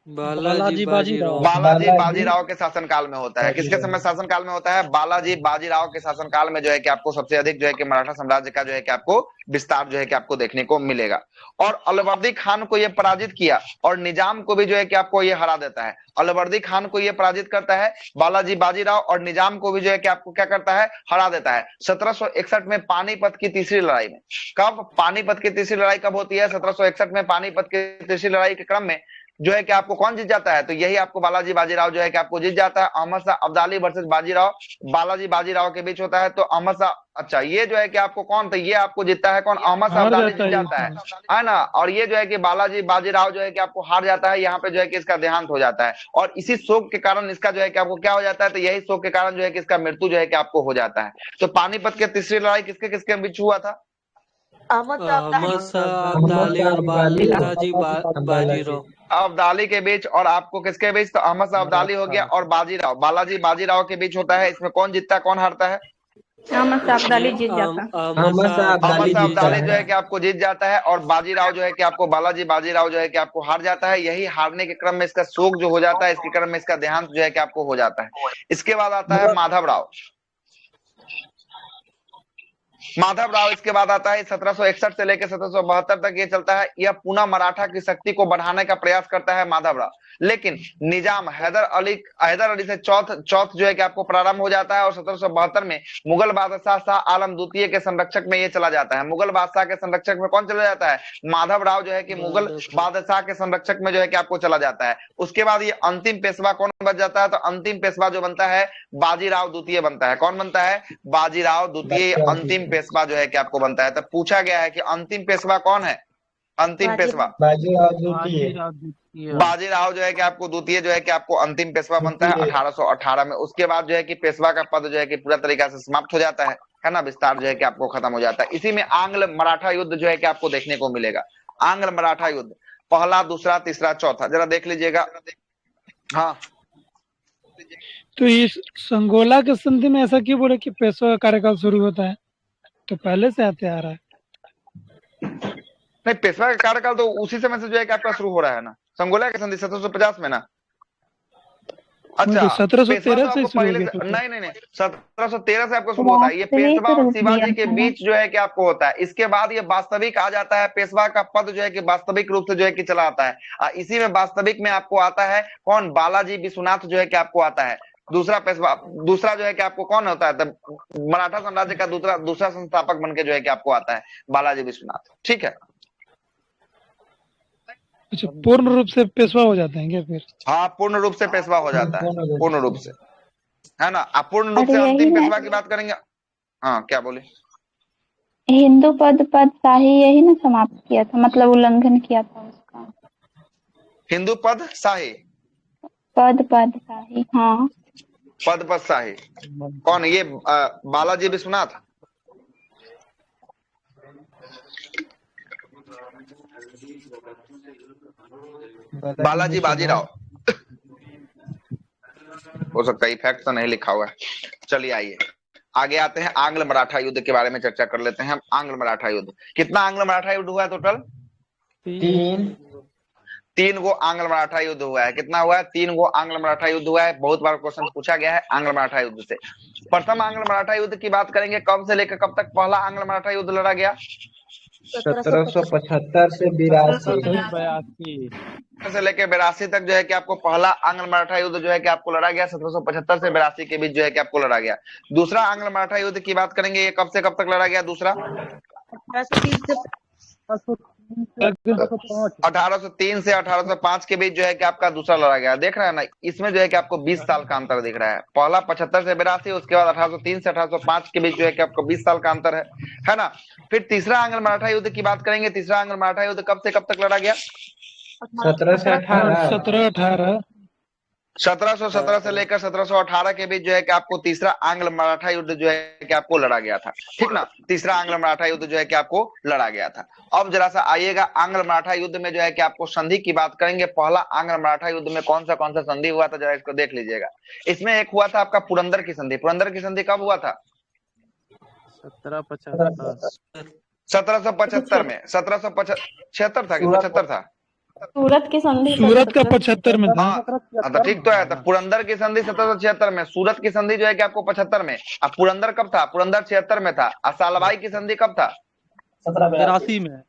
बालाजी बाजीराव के शासनकाल में होता है। किसके समय शासनकाल में होता है, बालाजी बाजीराव के शासनकाल में जो है कि आपको सबसे अधिक जो है कि मराठा साम्राज्य का जो है कि आपको विस्तार जो है कि आपको देखने को मिलेगा। और अलवर्दी खान को ये पराजित किया और निजाम को भी जो है कि आपको ये हरा देता है। अलवर्दी खान को ये पराजित करता है बालाजी बाजीराव, और निजाम को भी जो है कि आपको क्या करता है, हरा देता है। 1761 में पानीपत की तीसरी लड़ाई में, कब पानीपत की तीसरी लड़ाई कब होती है, 1761 में पानीपत की तीसरी लड़ाई के क्रम में जो है कि आपको कौन जीत जाता है, तो यही आपको बालाजी बाजीराव जो है कि आपको जीत जाता है। अहमद शाह अब्दाली वर्सेस बाजीराव, बालाजी बाजीराव के बीच होता है। तो अहमद शाह, अच्छा ये जो है कि आपको कौन, तो ये आपको जीतता है कौन, अहमद शाह अब्दाली जीत जाता है ना। और ये जो है कि बालाजी बाजीराव जो है कि आपको हार जाता है। यहाँ पे जो है कि इसका देहांत हो जाता है। और इसी शोक के कारण इसका जो है कि आपको क्या हो जाता है, तो यही शोक के कारण जो है कि इसका मृत्यु जो है कि आपको हो जाता है। तो पानीपत की तीसरी लड़ाई किसके किसके बीच हुआ था, अहमद शाह अब्दाली और बालाजी बाजीराव, अब्दाली के बीच और आपको किसके बीच, तो अहमद शाह अब्दाली हो गया और बाजीराव, बालाजी बाजीराव के बीच होता है। इसमें कौन जीतता है कौन हारता है, अहमद शाह अब्दाली जीत जाता है। अहमद शाह अब्दाली जो है कि आपको जीत जाता है। और बाजीराव जो है कि आपको बालाजी बाजीराव जो है कि आपको हार जाता है। यही हारने के क्रम में इसका शोक जो हो जाता है, इसके क्रम में इसका देहांत जो है कि आपको हो जाता है। इसके बाद आता है माधवराव। इसके बाद आता है 1761 से लेकर 1772 तक ये चलता है। यह पुनः मराठा की शक्ति को बढ़ाने का प्रयास करता है माधवराव। लेकिन निजाम हैदर अली से चौथ जो है कि आपको प्रारंभ हो जाता है। और 1772 में मुगल बादशाह शाह आलम द्वितीय के संरक्षक में ये चला जाता है। मुगल बादशाह के संरक्षक में कौन चला जाता है, माधवराव जो है कि मुगल बादशाह के संरक्षक में जो है कि आपको चला जाता है। उसके बाद ये अंतिम पेशवा कौन बन जाता है, तो अंतिम पेशवा जो बनता है बाजीराव द्वितीय बनता है। कौन बनता है, बाजीराव द्वितीय अंतिम पेशवा जो है कि आपको बनता है। तब पूछा गया है कि अंतिम पेशवा कौन है, अंतिम पेशवा बाजीराव जो है कि आपको द्वितीय जो है कि आपको अंतिम पेशवा बनता है 1818 में। उसके बाद जो है कि पेशवा का पद जो है कि पूरा तरीका से समाप्त हो जाता है ना, विस्तार जो है कि आपको खत्म हो जाता है। इसी में आंग्ल मराठा युद्ध जो है कि आपको देखने को मिलेगा। आंग्ल मराठा युद्ध, पहला, दूसरा, तीसरा, चौथा, जरा देख लीजिएगा। हाँ, तो इस संगोला के संधि में ऐसा क्यों बोले कि पेशवा का कार्यकाल शुरू होता है, तो पहले से आते आ रहा है। नहीं, पेशवा का कार्यकाल तो उसी समय से जो है कि आपका शुरू हो रहा है ना, संगोला की संधि 1750 में ना। अच्छा, 1713 पेशवा से तो आपको शुरू हो पहले गया से, था। नहीं 1713 से आपको शुरू होता है। ये पेशवा और शिवाजी के बीच जो है कि आपको होता है। इसके बाद ये वास्तविक आ जाता है, पेशवा का पद जो है कि वास्तविक रूप से जो है कि चला आता है। इसी में वास्तविक में आपको आता है कौन, बालाजी विश्वनाथ जो है कि आपको आता है दूसरा पेशवा। दूसरा जो है कि आपको कौन होता है, तब मराठा साम्राज्य का दूसरा संस्थापक बन के जो है कि आपको आता है बालाजी विश्वनाथ। ठीक है, अच्छा, पूर्ण रूप से पेशवा हो जाते हैं क्या फिर? हाँ पूर्ण रूप से पेशवा हो जाता है, पूर्ण रूप से, है ना। अपूर्ण रूप से अरे अंतिम यही पेशवा ना, की बात करेंगे। हाँ क्या बोले? हिंदू पद शाही यही ना समाप्त किया था, मतलब उल्लंघन किया था उसका। हिंदू पद शाही, पद शाही, हाँ। पद शाही कौन, ये बालाजी विश्वनाथ। बालाजी बाजीराव, हो सकता है इफेक्ट तो नहीं लिखा हुआ है। चलिए आइए आगे आते हैं, आंग्ल मराठा युद्ध के बारे में चर्चा कर लेते हैं हम। आंग्ल मराठा युद्ध, कितना आंग्ल मराठा युद्ध हुआ है टोटल? 3 गो आंग्ल मराठा युद्ध हुआ है। कितना हुआ है? 3 गो आंग्ल मराठा युद्ध हुआ है। बहुत बार क्वेश्चन पूछा गया है आंग्ल मराठा युद्ध से। प्रथम आंग्ल मराठा युद्ध की बात करेंगे, कब से लेकर कब तक पहला आंग्ल मराठा युद्ध लड़ा गया? 1775 से 82 से लेकर 82 तक जो है कि आपको पहला आंग्ल मराठा युद्ध जो है कि आपको लड़ा गया। 1775 से 82 के बीच जो है कि आपको लड़ा गया। दूसरा आंग्ल मराठा युद्ध की बात करेंगे, ये कब से कब तक लड़ा गया? दूसरा 1803 से 1805 के बीच जो है कि आपका दूसरा लड़ा गया। देख रहे हैं ना, इसमें जो है कि आपको 20 साल का अंतर दिख रहा है। पहला 75 से 82, उसके बाद 1803 से 1805 के बीच जो है कि आपको 20 साल का अंतर है ना। फिर तीसरा आंग्ल मराठा युद्ध की बात करेंगे। तीसरा आंग्ल मराठा युद्ध कब से कब तक लड़ा गया? 1718 1717 से लेकर 1718 के बीच जो है कि आपको तीसरा आंग्ल मराठा युद्ध जो है कि आपको लड़ा गया था। ठीक ना, तीसरा आंग्ल मराठा युद्ध जो है कि आपको लड़ा गया था। अब जरा सा आइएगा, आंग्ल मराठा युद्ध में जो है कि आपको संधि की बात करेंगे। पहला आंग्ल मराठा युद्ध में कौन सा संधि हुआ था, जरा इसको देख लीजिएगा। इसमें एक हुआ था आपका पुरंदर की संधि। पुरंदर की संधि कब हुआ था? 1775 में। 1776 था कि 75 था? सूरत की संधि सूरत का 75 में था। हाँ तो ठीक तो है। तो पुरंदर की संधि 1776 में, सूरत की संधि जो है कि आपको 75 में। अब पुरंदर कब था? पुरंदर 76 में था। और सालबाई की संधि कब था? 1782 में।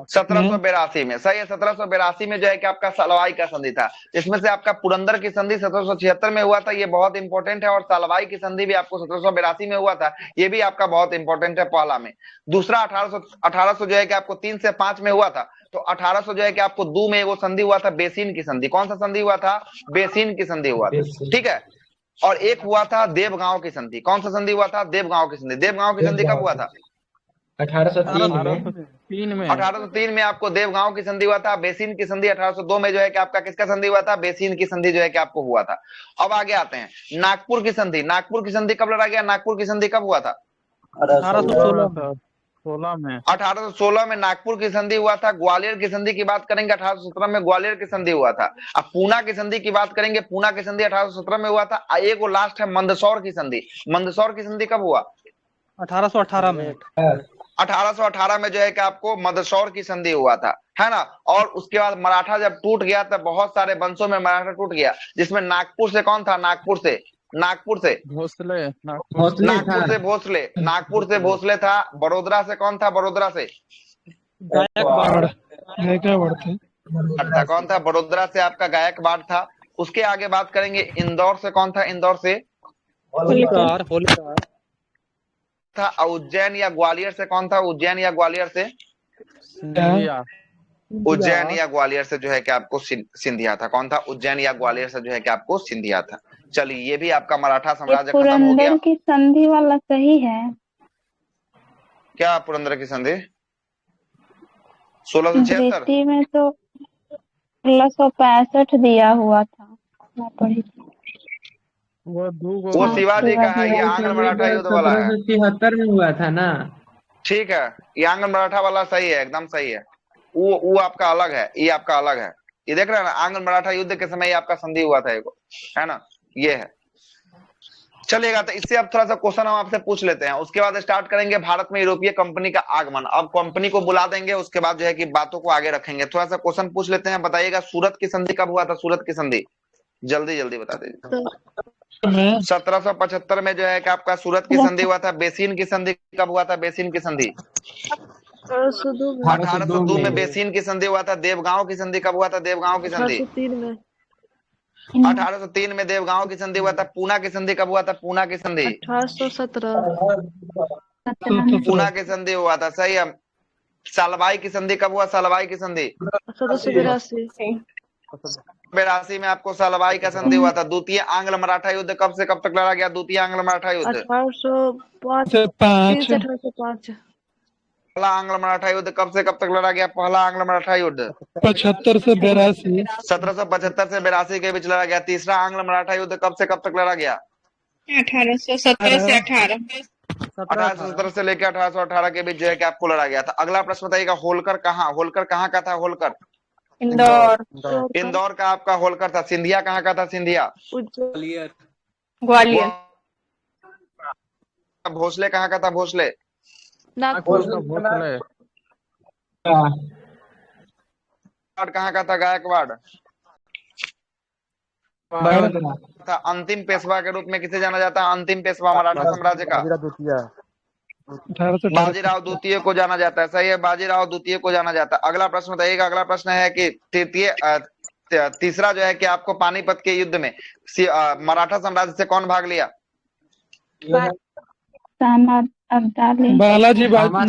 1782 में, सही है। 1782 में जो है कि आपका सालबाई का संधि था। इसमें से आपका पुरंदर की संधि 1776 में हुआ था, ये बहुत इंपॉर्टेंट है। और सालबाई की संधि भी आपको 1782 में हुआ था, ये भी आपका बहुत इंपॉर्टेंट है पहला में। दूसरा 1800 जो है कि आपको 3 से 5 में हुआ था। तो 1800 जो है कि आपको 2 में वो संधि हुआ था, बेसिन की संधि। कौन सा संधि हुआ था? बेसिन की संधि हुआ था। ठीक है। और एक हुआ था देवगांव की संधि। कौन सा संधि हुआ था? देवगांव की संधि। देवगांव की संधि कब हुआ था? 1803 में आपको देवगांव की संधि हुआ था। बेसिन की संधि 1802 में जो है कि आपका किसका संधि हुआ था? बेसिन की संधि जो है कि आपको हुआ था। अब आगे आते हैं नागपुर की संधि। नागपुर की संधि कब लड़ा गया? नागपुर की संधि कब हुआ था? 1816 में नागपुर की संधि हुआ था। ग्वालियर की संधि की बात करेंगे, 1817 में ग्वालियर की संधि हुआ था। अब पूना की संधि की बात करेंगे, पूना की संधि 1817 में हुआ था। एक वो लास्ट है मंदसौर की संधि। मंदसौर की संधि कब हुआ? 1818 में। 1818 में जो है कि आपको मंदसौर की संधि हुआ था, है ना। और उसके बाद मराठा जब टूट गया तब बहुत सारे वंशों में मराठा टूट गया, जिसमें नागपुर से कौन था? नागपुर से भोसले था। बड़ोदरा से कौन था? बड़ोदरा से गायकवाड़ था। कौन था? बड़ोदरा से आपका गायकवाड़ था। उसके आगे बात करेंगे, इंदौर से कौन था? इंदौर से होलिकार था। उज्जैन या ग्वालियर से कौन था? उज्जैन या ग्वालियर से उज्जैन या ग्वालियर से जो है कि आपको सिंधिया था। कौन था? उज्जैन या ग्वालियर से जो है कि आपको सिंधिया था। चलिए ये भी आपका मराठा साम्राज्य खत्म हो गया। पुरंदर की संधि वाला सही है क्या? पुरंदर की संधि 1676 दृष्टि में तो 1665 दिया हुआ था, मैं पढ़ी थी। वो शिवाजी का है, ये आंग्ल मराठा युद्ध वाला है। 1773 में हुआ था ना। ठीक है, ये आंग्ल मराठा वाला सही है, एकदम सही है। वो आपका अलग है, ये आपका अलग है। ये देख रहे हैं ना, आंग्ल मराठा युद्ध के समय आपका संधि हुआ था, है ना, ये है। चलेगा, तो इससे अब थोड़ा सा क्वेश्चन हम आपसे पूछ लेते हैं। उसके बाद स्टार्ट करेंगे भारत में यूरोपीय कंपनी का आगमन। अब कंपनी को बुला देंगे, उसके बाद जो है कि बातों को आगे रखेंगे। थोड़ा सा क्वेश्चन पूछ लेते हैं, बताइएगा सूरत की संधि कब हुआ था? सूरत की संधि जल्दी जल्दी बता दीजिए। मैं 1775 में जो है कि आपका सूरत की संधि हुआ था। बेसिन की संधि कब हुआ था? बेसिन की संधि 1802 में बेसिन की संधि हुआ था। देवगांव की संधि कब हुआ था? देवगांव की संधि 1803 में देवगांव की संधि हुआ था। पूना की संधि कब हुआ था? पूना की संधि 1817 पूना की संधि हुआ था, सही है। सालबाई की संधि कब हुआ? सालबाई की संधि 1882 में आपको सालबाई का संधि हुआ था। द्वितीय आंग्ल मराठा युद्ध कब से कब तक लड़ा गया? द्वितीय आंग्ल मराठा युद्ध 1805 से 5 से 1805 पहला आंग्ल मराठा युद्ध कब से कब तक लड़ा गया? पहला आंग्ल मराठा युद्ध 75 से 82 1775 से 82 के बीच लड़ा गया। तीसरा आंग्ल मराठा युद्ध कब से कब तक लड़ा गया? 1817 से 18 1817 से लेकर 1818 के बीच जो है कि आपको लड़ा गया था। अगला प्रश्न बताइएगा, होलकर कहाँ का था? होलकर इंदौर इंदौर का आपका होलकर था। सिंधिया कहाँ का था? सिंधिया ग्वालियर भोसले कहाँ का था? भोसले नागपुर कहाँ का था? गायकवाड़ बड़ोदरा था। अंतिम पेशवा के रूप में किसे जाना जाता है? अंतिम पेशवा मराठा साम्राज्य का 1818 बाजीराव द्वितीय को जाना जाता है, सही है। बाजीराव द्वितीय को जाना जाता है। अगला प्रश्न बताइएगा। अगला प्रश्न है कि तीसरा जो है कि आपको पानीपत के युद्ध में मराठा साम्राज्य से कौन भाग लिया? बालाजी बालाजी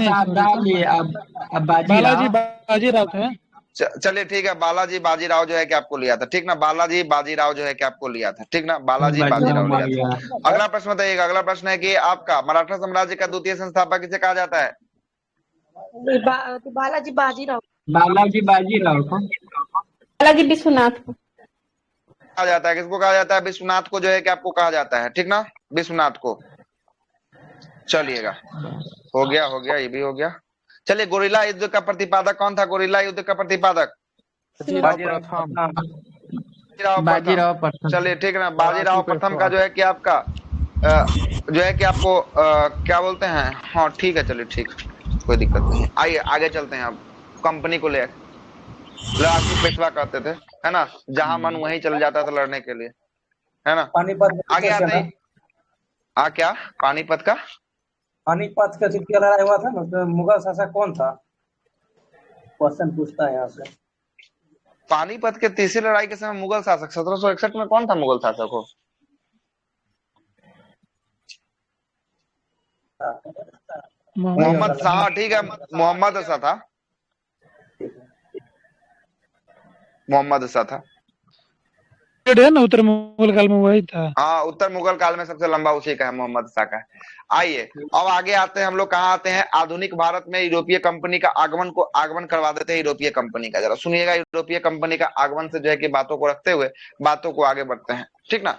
बाजीराव थे। चलिए ठीक है, बालाजी बाजीराव जो है कि आपको लिया था, ठीक ना। बालाजी बाजीराव जो है कि आपको लिया था, ठीक ना। बालाजी बाजीराव लिया था। अगला प्रश्न बताइएगा। अगला प्रश्न है कि आपका मराठा साम्राज्य का द्वितीय संस्थापक किसे कहा जाता है? बालाजी बाजीराव बालाजी विश्वनाथ को कहा जाता है। किसको कहा जाता है? विश्वनाथ को जो है कि आपको कहा जाता है, ठीक ना, विश्वनाथ को। चलिएगा, हो गया, ये भी हो गया। चलिए, गोरिल्ला युद्ध का प्रतिपादक कौन था? गोरिल्ला युद्ध का प्रतिपादक बाजीराव प्रथम। चलिए ठीक है ना, बाजीराव प्रथम का जो है कि आपका जो है कि आपको क्या बोलते हैं? हाँ ठीक है, चलिए ठीक, कोई दिक्कत नहीं। आइए आगे चलते हैं। अब कंपनी को ले लड़ाकू पेशवा कहते थे, है ना, जहां मन वहीं चल जाता था लड़ने के लिए, है ना। आगे आते हैं। क्या पानीपत का द्वितीय लड़ाई हुआ था ना, तो मुगल शासक कौन था? क्वेश्चन पूछता है यहाँ से। पानीपत के तीसरी लड़ाई के समय मुगल शासक 1761 में कौन था मुगल शासक हो? मोहम्मद शाह, ठीक है, मोहम्मद शाह था। मोहम्मद शाह था, है ना, उत्तर मुगल काल में वही था। हाँ, उत्तर मुगल काल में सबसे लंबा उसी का है, मोहम्मद शाह का है। आइए अब आगे आते हैं। हम लोग कहाँ आते हैं? आधुनिक भारत में यूरोपीय कंपनी का आगमन करवा देते हैं। यूरोपीय कंपनी का जरा सुनिएगा। यूरोपीय कंपनी का आगमन से जो है कि बातों को रखते हुए बातों को आगे बढ़ते हैं, ठीक ना।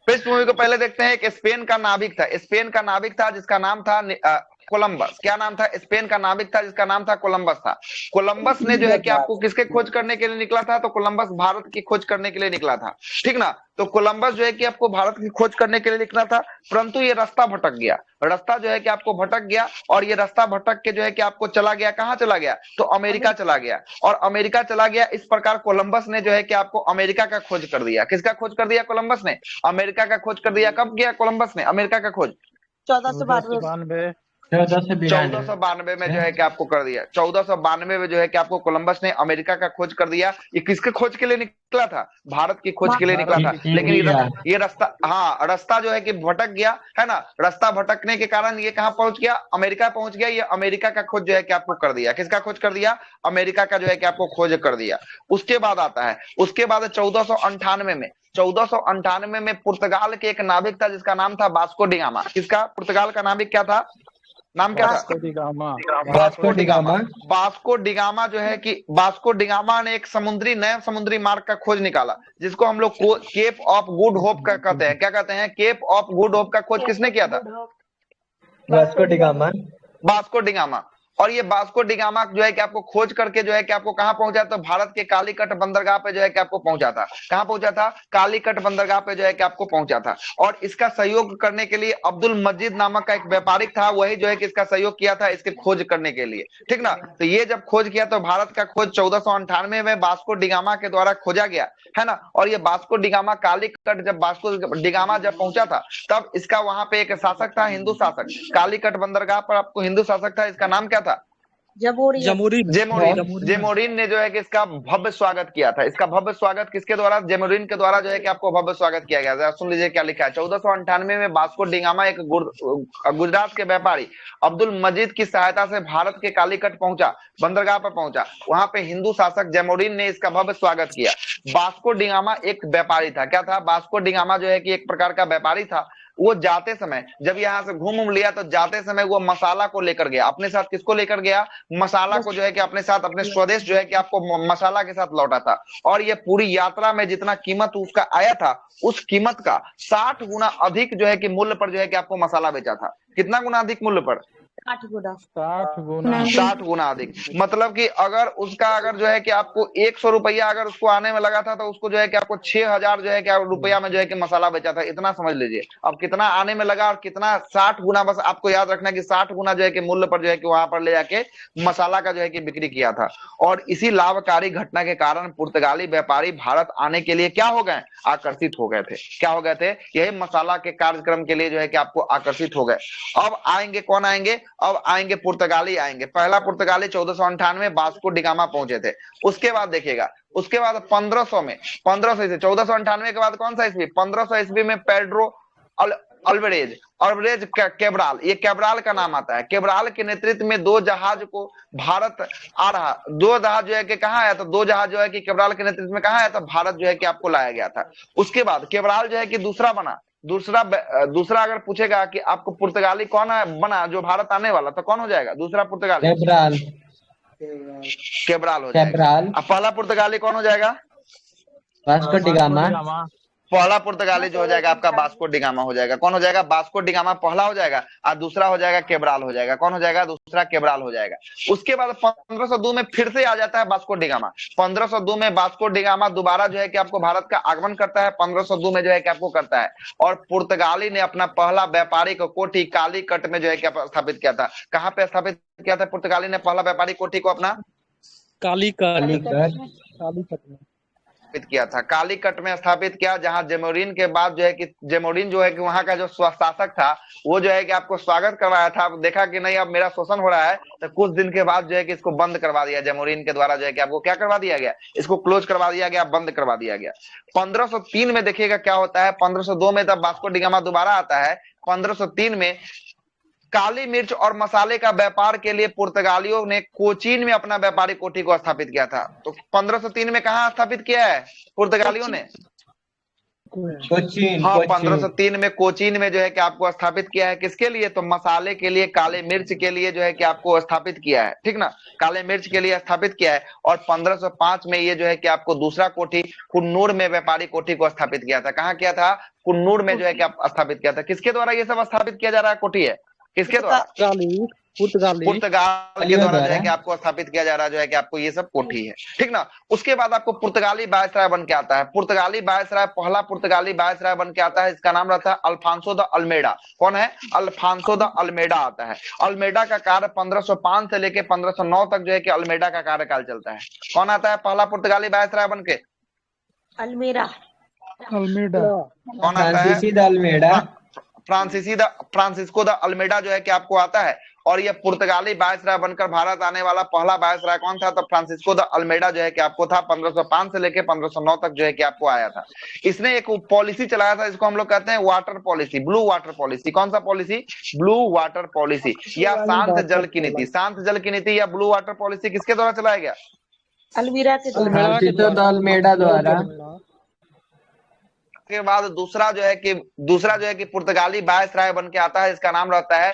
पृष्ठभूमि को पहले देखते हैं। कि स्पेन का नाविक था जिसका नाम था कोलंबस। क्या नाम था? स्पेन का नाविक था जिसका नाम था कोलंबस था। कोलंबस ने जो है कि आपको किसके खोज करने के लिए निकला था? तो कोलंबस भारत की खोज करने के लिए निकला था, ठीक ना। तो कोलंबस जो है कि आपको भारत की खोज करने के लिए निकला था, परंतु ये रास्ता भटक गया। रास्ता जो है कि आपको भटक गया, और ये रास्ता भटक के जो है कि आपको चला गया, कहाँ चला गया? तो अमेरिका चला गया। और अमेरिका चला गया, इस प्रकार कोलंबस ने जो है कि आपको अमेरिका का खोज कर दिया। किसका खोज कर दिया? कोलंबस ने अमेरिका का खोज कर दिया। कब किया कोलंबस ने अमेरिका का खोज? 1492 1492 में जो है कि आपको कर दिया। 1492 में जो है कि आपको कोलंबस ने अमेरिका का खोज कर दिया। ये किसके खोज के लिए निकला था? भारत की खोज के लिए निकला था। लेकिन ये रास्ता जो है कि भटक गया, है ना। रास्ता भटकने के कारण ये कहाँ पहुंच गया? अमेरिका पहुंच गया। ये अमेरिका का खोज जो है कि आपको कर दिया। किसका खोज कर दिया? अमेरिका का जो है कि आपको खोज कर दिया। उसके बाद आता है, उसके बाद 1498 में पुर्तगाल के एक नाविक था जिसका नाम था वास्को डी गामा। किसका? पुर्तगाल का नाविक क्या था? नाम क्या था? वास्को डी गामा जो है कि वास्को डी गामा ने एक नए समुद्री मार्ग का खोज निकाला, जिसको हम लोग केप ऑफ गुड होप का कहते हैं। क्या कहते हैं? केप ऑफ गुड होप का खोज किसने किया था? Vasco D gamma. Vasco D gamma. और ये वास्को डी गामा जो है कि आपको खोज करके जो है कि आपको कहां पहुंचा, तो भारत के कालीकट बंदरगाह पे जो है कि आपको पहुंचा था। कहां पहुंचा था? कालीकट बंदरगाह पे जो है कि आपको पहुंचा था। और इसका सहयोग करने के लिए अब्दुल मजीद नामक का एक व्यापारिक था, वही जो है कि इसका सहयोग किया था इसके खोज करने के लिए, ठीक ना। तो ये जब खोज किया तो भारत का खोज 1498 में वास्को डी गामा के द्वारा खोजा गया, है ना। और ये वास्को डी गामा कालीकट, जब वास्को डी गामा जब पहुंचा था तब इसका वहां पे एक शासक था, हिंदू शासक। कालीकट बंदरगाह पर आपको हिंदू शासक था, इसका नाम क्या था? जेमोरिन ने जो है कि इसका भव्य स्वागत किया था। इसका भव्य स्वागत किसके द्वारा? जेमोरिन के द्वारा जो है कि आपको भव्य स्वागत किया गया था। सुन लीजिए क्या लिखा है। 1498 में वास्को डी गामा एक गुजरात के व्यापारी अब्दुल मजीद की सहायता से भारत के कालीकट पहुंचा, बंदरगाह पर पहुंचा। वहां पे हिंदू शासक जेमोरिन ने इसका भव्य स्वागत किया। वास्को डी गामा एक व्यापारी था। क्या था? वास्को डी गामा जो है कि एक प्रकार का व्यापारी था। वो जाते समय जब यहाँ से घूम लिया तो जाते समय वो मसाला को लेकर गया अपने साथ। किसको लेकर गया? मसाला को जो है कि अपने साथ, अपने स्वदेश जो है कि आपको मसाला के साथ लौटा था। और ये पूरी यात्रा में जितना कीमत उसका आया था, उस कीमत का 60 गुना अधिक जो है कि मूल्य पर जो है कि आपको मसाला बेचा था। कितना गुना अधिक मूल्य पर? 60 गुना अधिक। मतलब कि अगर उसका जो है कि आपको 100 रुपया अगर उसको आने में लगा था तो उसको जो है कि आपको 6000 जो है कि रुपया में जो है कि मसाला बेचा था। इतना समझ लीजिए अब कितना आने में लगा और कितना 60 गुना। बस आपको याद रखना कि 60 गुना जो है कि मूल्य पर जो है कि वहां पर ले जाके मसाला का जो है कि बिक्री किया था। और इसी लाभकारी घटना के कारण पुर्तगाली व्यापारी भारत आने के लिए क्या हो गए? आकर्षित हो गए थे। क्या हो गए थे? यही मसाला के कार्यक्रम के लिए जो है कि आपको आकर्षित हो गए। अब आएंगे कौन आएंगे? अब आएंगे पुर्तगाली आएंगे। पहला पुर्तगाली 1498 में वास्को डी गामा पहुंचे थे। उसके बाद देखिएगा, उसके बाद 1500 में, 1500 से 1498 के बाद कौन सा ईस्वी? 1500 ईस्वी में पेड्रो अल्वारेज कैब्राल, ये कैब्राल का नाम आता है। कैब्राल के नेतृत्व में 2 जहाज को भारत आ रहा। 2 जहाज जो है कि कहाँ आया था? 2 जहाज जो है कि कैब्राल के नेतृत्व में कहाँ आया था? भारत जो है कि आपको लाया गया था। उसके बाद कैब्राल जो है कि दूसरा बना। दूसरा अगर पूछेगा कि आपको पुर्तगाली कौन बना जो भारत आने वाला, तो कौन हो जाएगा दूसरा पुर्तगाली? कैब्राल हो जाएगा। अब पहला पुर्तगाली कौन हो जाएगा? Vasco D gamma. पहला पुर्तगाली जो हो जाएगा आपका वास्को डी गामा हो जाएगा। कौन हो जाएगा? वास्को डी गामा पहला हो जाएगा और दूसरा हो जाएगा कैब्राल हो जाएगा। कौन हो जाएगा? दूसरा कैब्राल हो जाएगा। उसके बाद 1502 में फिर से आ जाता है वास्को डी गामा। 1502 में वास्को डी गामा दोबारा जो है कि आपको भारत का आगमन करता है। 1502 में जो है कि आपको करता है और पुर्तगाली ने अपना पहला व्यापारिक कोठी कालीकट में जो है कि स्थापित किया था। कहाँ पे स्थापित किया था पुर्तगाली ने पहला व्यापारिक कोठी को? अपना कालीकट में स्थापित किया था। कालीकट में स्थापित किया, जहां जेमोरिन के बाद जो है कि जेमोरिन जो है कि वहां का जो शासक था वो जो है कि आपको स्वागत करवाया था। अब देखा कि नहीं अब मेरा शोषण हो रहा है, तो कुछ दिन के बाद जो है कि इसको बंद करवा दिया जेमोरिन के द्वारा। जो है कि आपको क्या करवा दिया गया? इसको क्लोज करवा दिया गया, बंद करवा दिया गया। 1503 में देखिएगा क्या होता है। 1502 में तब वास्को डी गामा दोबारा आता है। 1503 में काली मिर्च और मसाले का व्यापार के लिए पुर्तगालियों ने कोचीन में अपना व्यापारिक कोठी को स्थापित किया था। तो 1503 में कहाँ स्थापित किया है पुर्तगालियों ने? कोचीन। हाँ, 1503 में कोचीन में जो है कि आपको स्थापित किया है। किसके लिए? तो मसाले के लिए, काले मिर्च के लिए जो है कि आपको स्थापित किया है, ठीक ना। काले मिर्च के लिए स्थापित किया है। और 1505 में ये जो है कि आपको दूसरा कोठी कुन्नूर में व्यापारिक कोठी को स्थापित किया था। कहाँ किया था? कुन्नूर में जो है कि आप स्थापित किया था। किसके द्वारा ये सब स्थापित किया जा रहा है कोठी है? किसके द्वारा? पुर्तगाल के द्वारा जो है कि आपको स्थापित किया जा रहा है, जो है कि आपको ये सब कोठी है, ठीक ना। उसके बाद आपको पुर्तगाली वायसराय बन के आता है। पुर्तगाली वायसराय, पहला पुर्तगाली वायसराय बन के आता है। इसका नाम रहता है अल्फांसो द अल्मेडा। कौन है? अल्फांसो द अल्मेडा आता है। अल्मेडा का कार्य 1505 से लेके 1509 तक जो है कि अल्मेडा का कार्यकाल चलता है। कौन आता है पहला पुर्तगाली वायसराय बन के? अल्मेडा। कौन आता है? फ्रांसिस्को द अल्मेडा जो है कि आपको आता है। और ये पुर्तगाली वायसराय बनकर भारत आने वाला पहला वायसराय कौन था? तो फ्रांसिस्को द अल्मेडा जो है कि आपको था। 1505 से लेके 1509 तक जो है कि आपको आया था। इसने एक पॉलिसी चलाया था, इसको हम लोग कहते हैं water policy, blue water policy. कौन सा पॉलिसी? ब्लू वाटर पॉलिसी या शांत जल की नीति। शांत जल की नीति या ब्लू वाटर पॉलिसी किसके द्वारा चलाया गया? अल्मीरा के अल्मेडा द्वारा। के बाद दूसरा जो है कि पुर्तगाली वायसराय बन के आता है। इसका नाम रहता है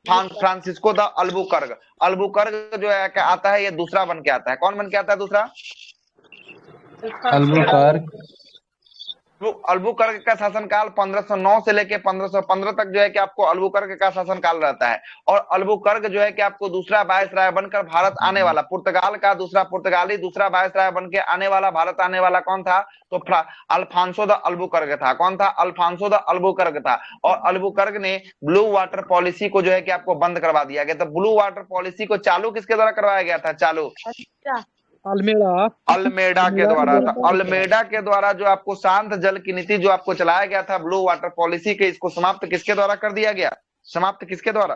फ्रांसिस्को द अल्बुकर्क। अल्बुकर्क जो है आता है, ये दूसरा बन के आता है। कौन बन के आता है दूसरा? अल्बुकर्क। अल्बुकर्क का शासनकाल 1509 से लेके 1515 तक जो है कि आपको अल्बुकर्क का शासनकाल रहता है। और अल्बुकर्क जो है कि आपको दूसरा वायसराय बनकर भारत आने वाला, पुर्तगाल का दूसरा पुर्तगाली दूसरा वायसराय बन के आने वाला, भारत आने वाला कौन था? तो अल्फांसो द अल्बुकर्क था। कौन था? अल्फांसो द अल्बुकर्क था। और अल्बुकर्क ने ब्लू वाटर पॉलिसी को जो है कि आपको बंद करवा दिया गया। तो ब्लू वाटर पॉलिसी को चालू किसके द्वारा करवाया गया था? चालू अल्मेडा के द्वारा था। अल्मेडा के द्वारा जो आपको शांत जल की नीति जो आपको चलाया गया था ब्लू वाटर पॉलिसी के, इसको समाप्त किसके द्वारा कर दिया गया? समाप्त किसके द्वारा?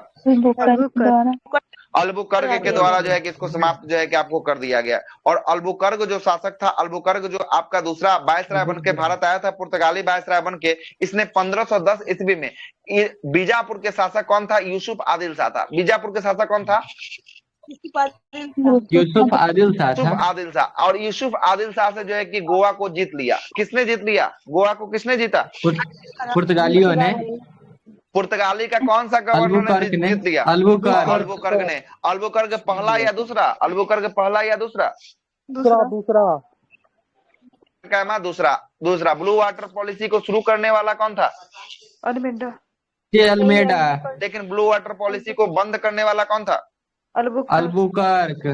अल्बुकर्क के द्वारा जो है कि इसको समाप्त जो है कि आपको कर दिया गया। और अल्बुकर्क जो शासक था, अल्बुकर्क जो आपका दूसरा वायसराय बन के भारत आया था, पुर्तगाली वायसराय बन के, इसने 1510 ईस्वी में बीजापुर के शासक कौन था? यूसुफ आदिल शाह था। बीजापुर के शासक कौन था? यूसुफ आदिल शाह था। यूसुफ आदिल शाह। और यूसुफ आदिल शाह से जो है कि गोवा को जीत लिया। किसने जीत लिया? गोवा को किसने जीता? पुर्तगालियों ने। पुर्तगाली का कौन सा गवर्नर ने जीत लिया? अल्बुकर्क ने। अल्बुकर्क पहला या दूसरा? अल्बुकर्क पहला या दूसरा? दूसरा। दूसरा। ब्लू वाटर पॉलिसी को शुरू करने वाला कौन था? अल्मेडा। लेकिन ब्लू वाटर पॉलिसी को बंद करने वाला कौन था? अल्बुकर्क।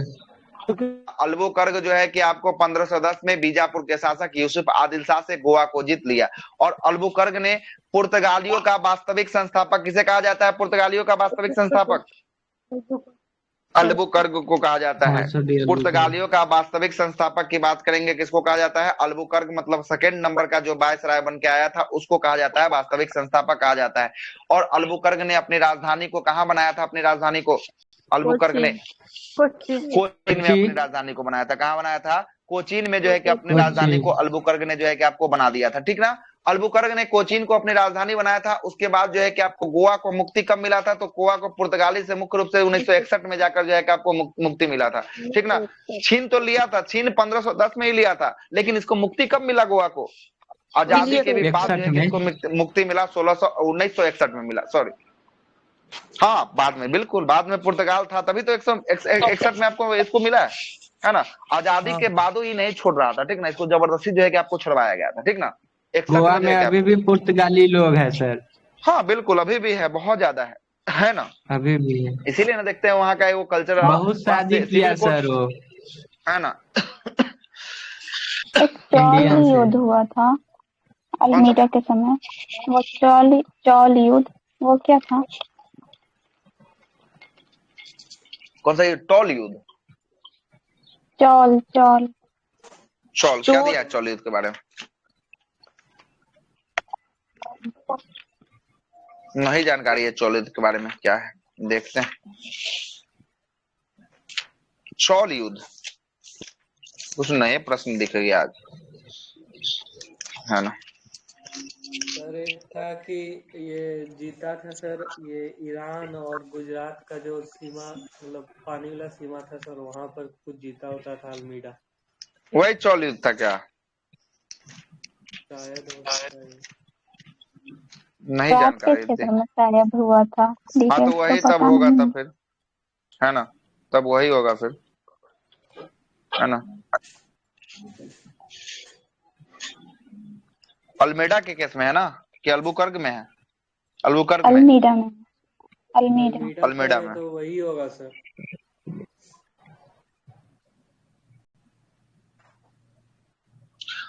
अल्बुकर्क जो है कि आपको 1510 में बीजापुर के शासक यूसुफ आदिल शाह से गोवा को जीत लिया। और अल्बुकर्क ने पुर्तगालियों का वास्तविक संस्थापक किसे कहा जाता है? पुर्तगालियों का वास्तविक संस्थापक अल्बुकर्क को कहा जाता है। पुर्तगालियों का वास्तविक संस्थापक की बात करेंगे, किसको कहा जाता है? अल्बुकर्क मतलब सेकंड नंबर का जो वायसराय बन के आया था उसको कहा जाता है, वास्तविक संस्थापक कहा जाता है। और अल्बुकर्क ने अपनी राजधानी को कहाँ बनाया था? अपनी राजधानी को अल्बुकर्क ने कोचीन में अपनी राजधानी को बनाया था। कहाँ बनाया था? कोचीन में जो है कि अपनी राजधानी को अल्बुकर्क ने जो है कि आपको बना दिया था। ठीक ना? अल्बुकर्क ने कोचीन को अपनी राजधानी बनाया था। उसके बाद जो है कि आपको गोवा को मुक्ति कब मिला था? तो गोवा को पुर्तगाली से मुख्य रूप से 1961 में जाकर जो है कि आपको मुक्ति मिला था। ठीक ना? छीन तो लिया था, छीन 1510 में ही लिया था, लेकिन इसको मुक्ति कब मिला गोवा को? आजादी के भी बाद जो है कि इसको मुक्ति मिला 1961 में मिला। सॉरी, हाँ बाद में, बिल्कुल बाद में पुर्तगाल था, तभी तो 161 में आपको इसको मिला है ना? आजादी के बाद ही नहीं छोड़ रहा था। ठीक ना? इसको जबरदस्ती जो है कि आपको छुड़वाया गया था। ठीक ना? गोवा में अभी भी पुर्तगाली लोग हैं सर। हाँ बिल्कुल, अभी भी है, बहुत ज्यादा है ना? अभी भी है। इसीलिए ना देखते हैं वहाँ का वो कल्चर बहुत शादी किया सर वो, है ना? एक चौल युद्ध हुआ था अल्मीरा के समय, वो चौल युद्ध, वो क्या था? कौन सा? टॉल युद्ध? चौल क्या दिया चौल युद्ध के बारे में? नहीं जानकारी है चौल युद्ध के बारे में, क्या है देखते हैं। चौल युद्ध कुछ नए प्रश्न दिख गया आज, है ना? सर एक था कि ये जीता था सर, ये ईरान और गुजरात का जो सीमा, मतलब पानी वाला सीमा था सर, वहां पर कुछ जीता होता था अल्मीडा। वही चौल युद्ध था क्या? शायद नहीं जानकारी थी। शायद हुआ था। हाँ तो वही तब होगा, तब फिर, है ना? तब वही होगा फिर, है ना? अल्मेडा के केस में है ना, कि अल्बुकर्क में है? अल्बुकर्क में, अल्मेडा में तो वही होगा सर।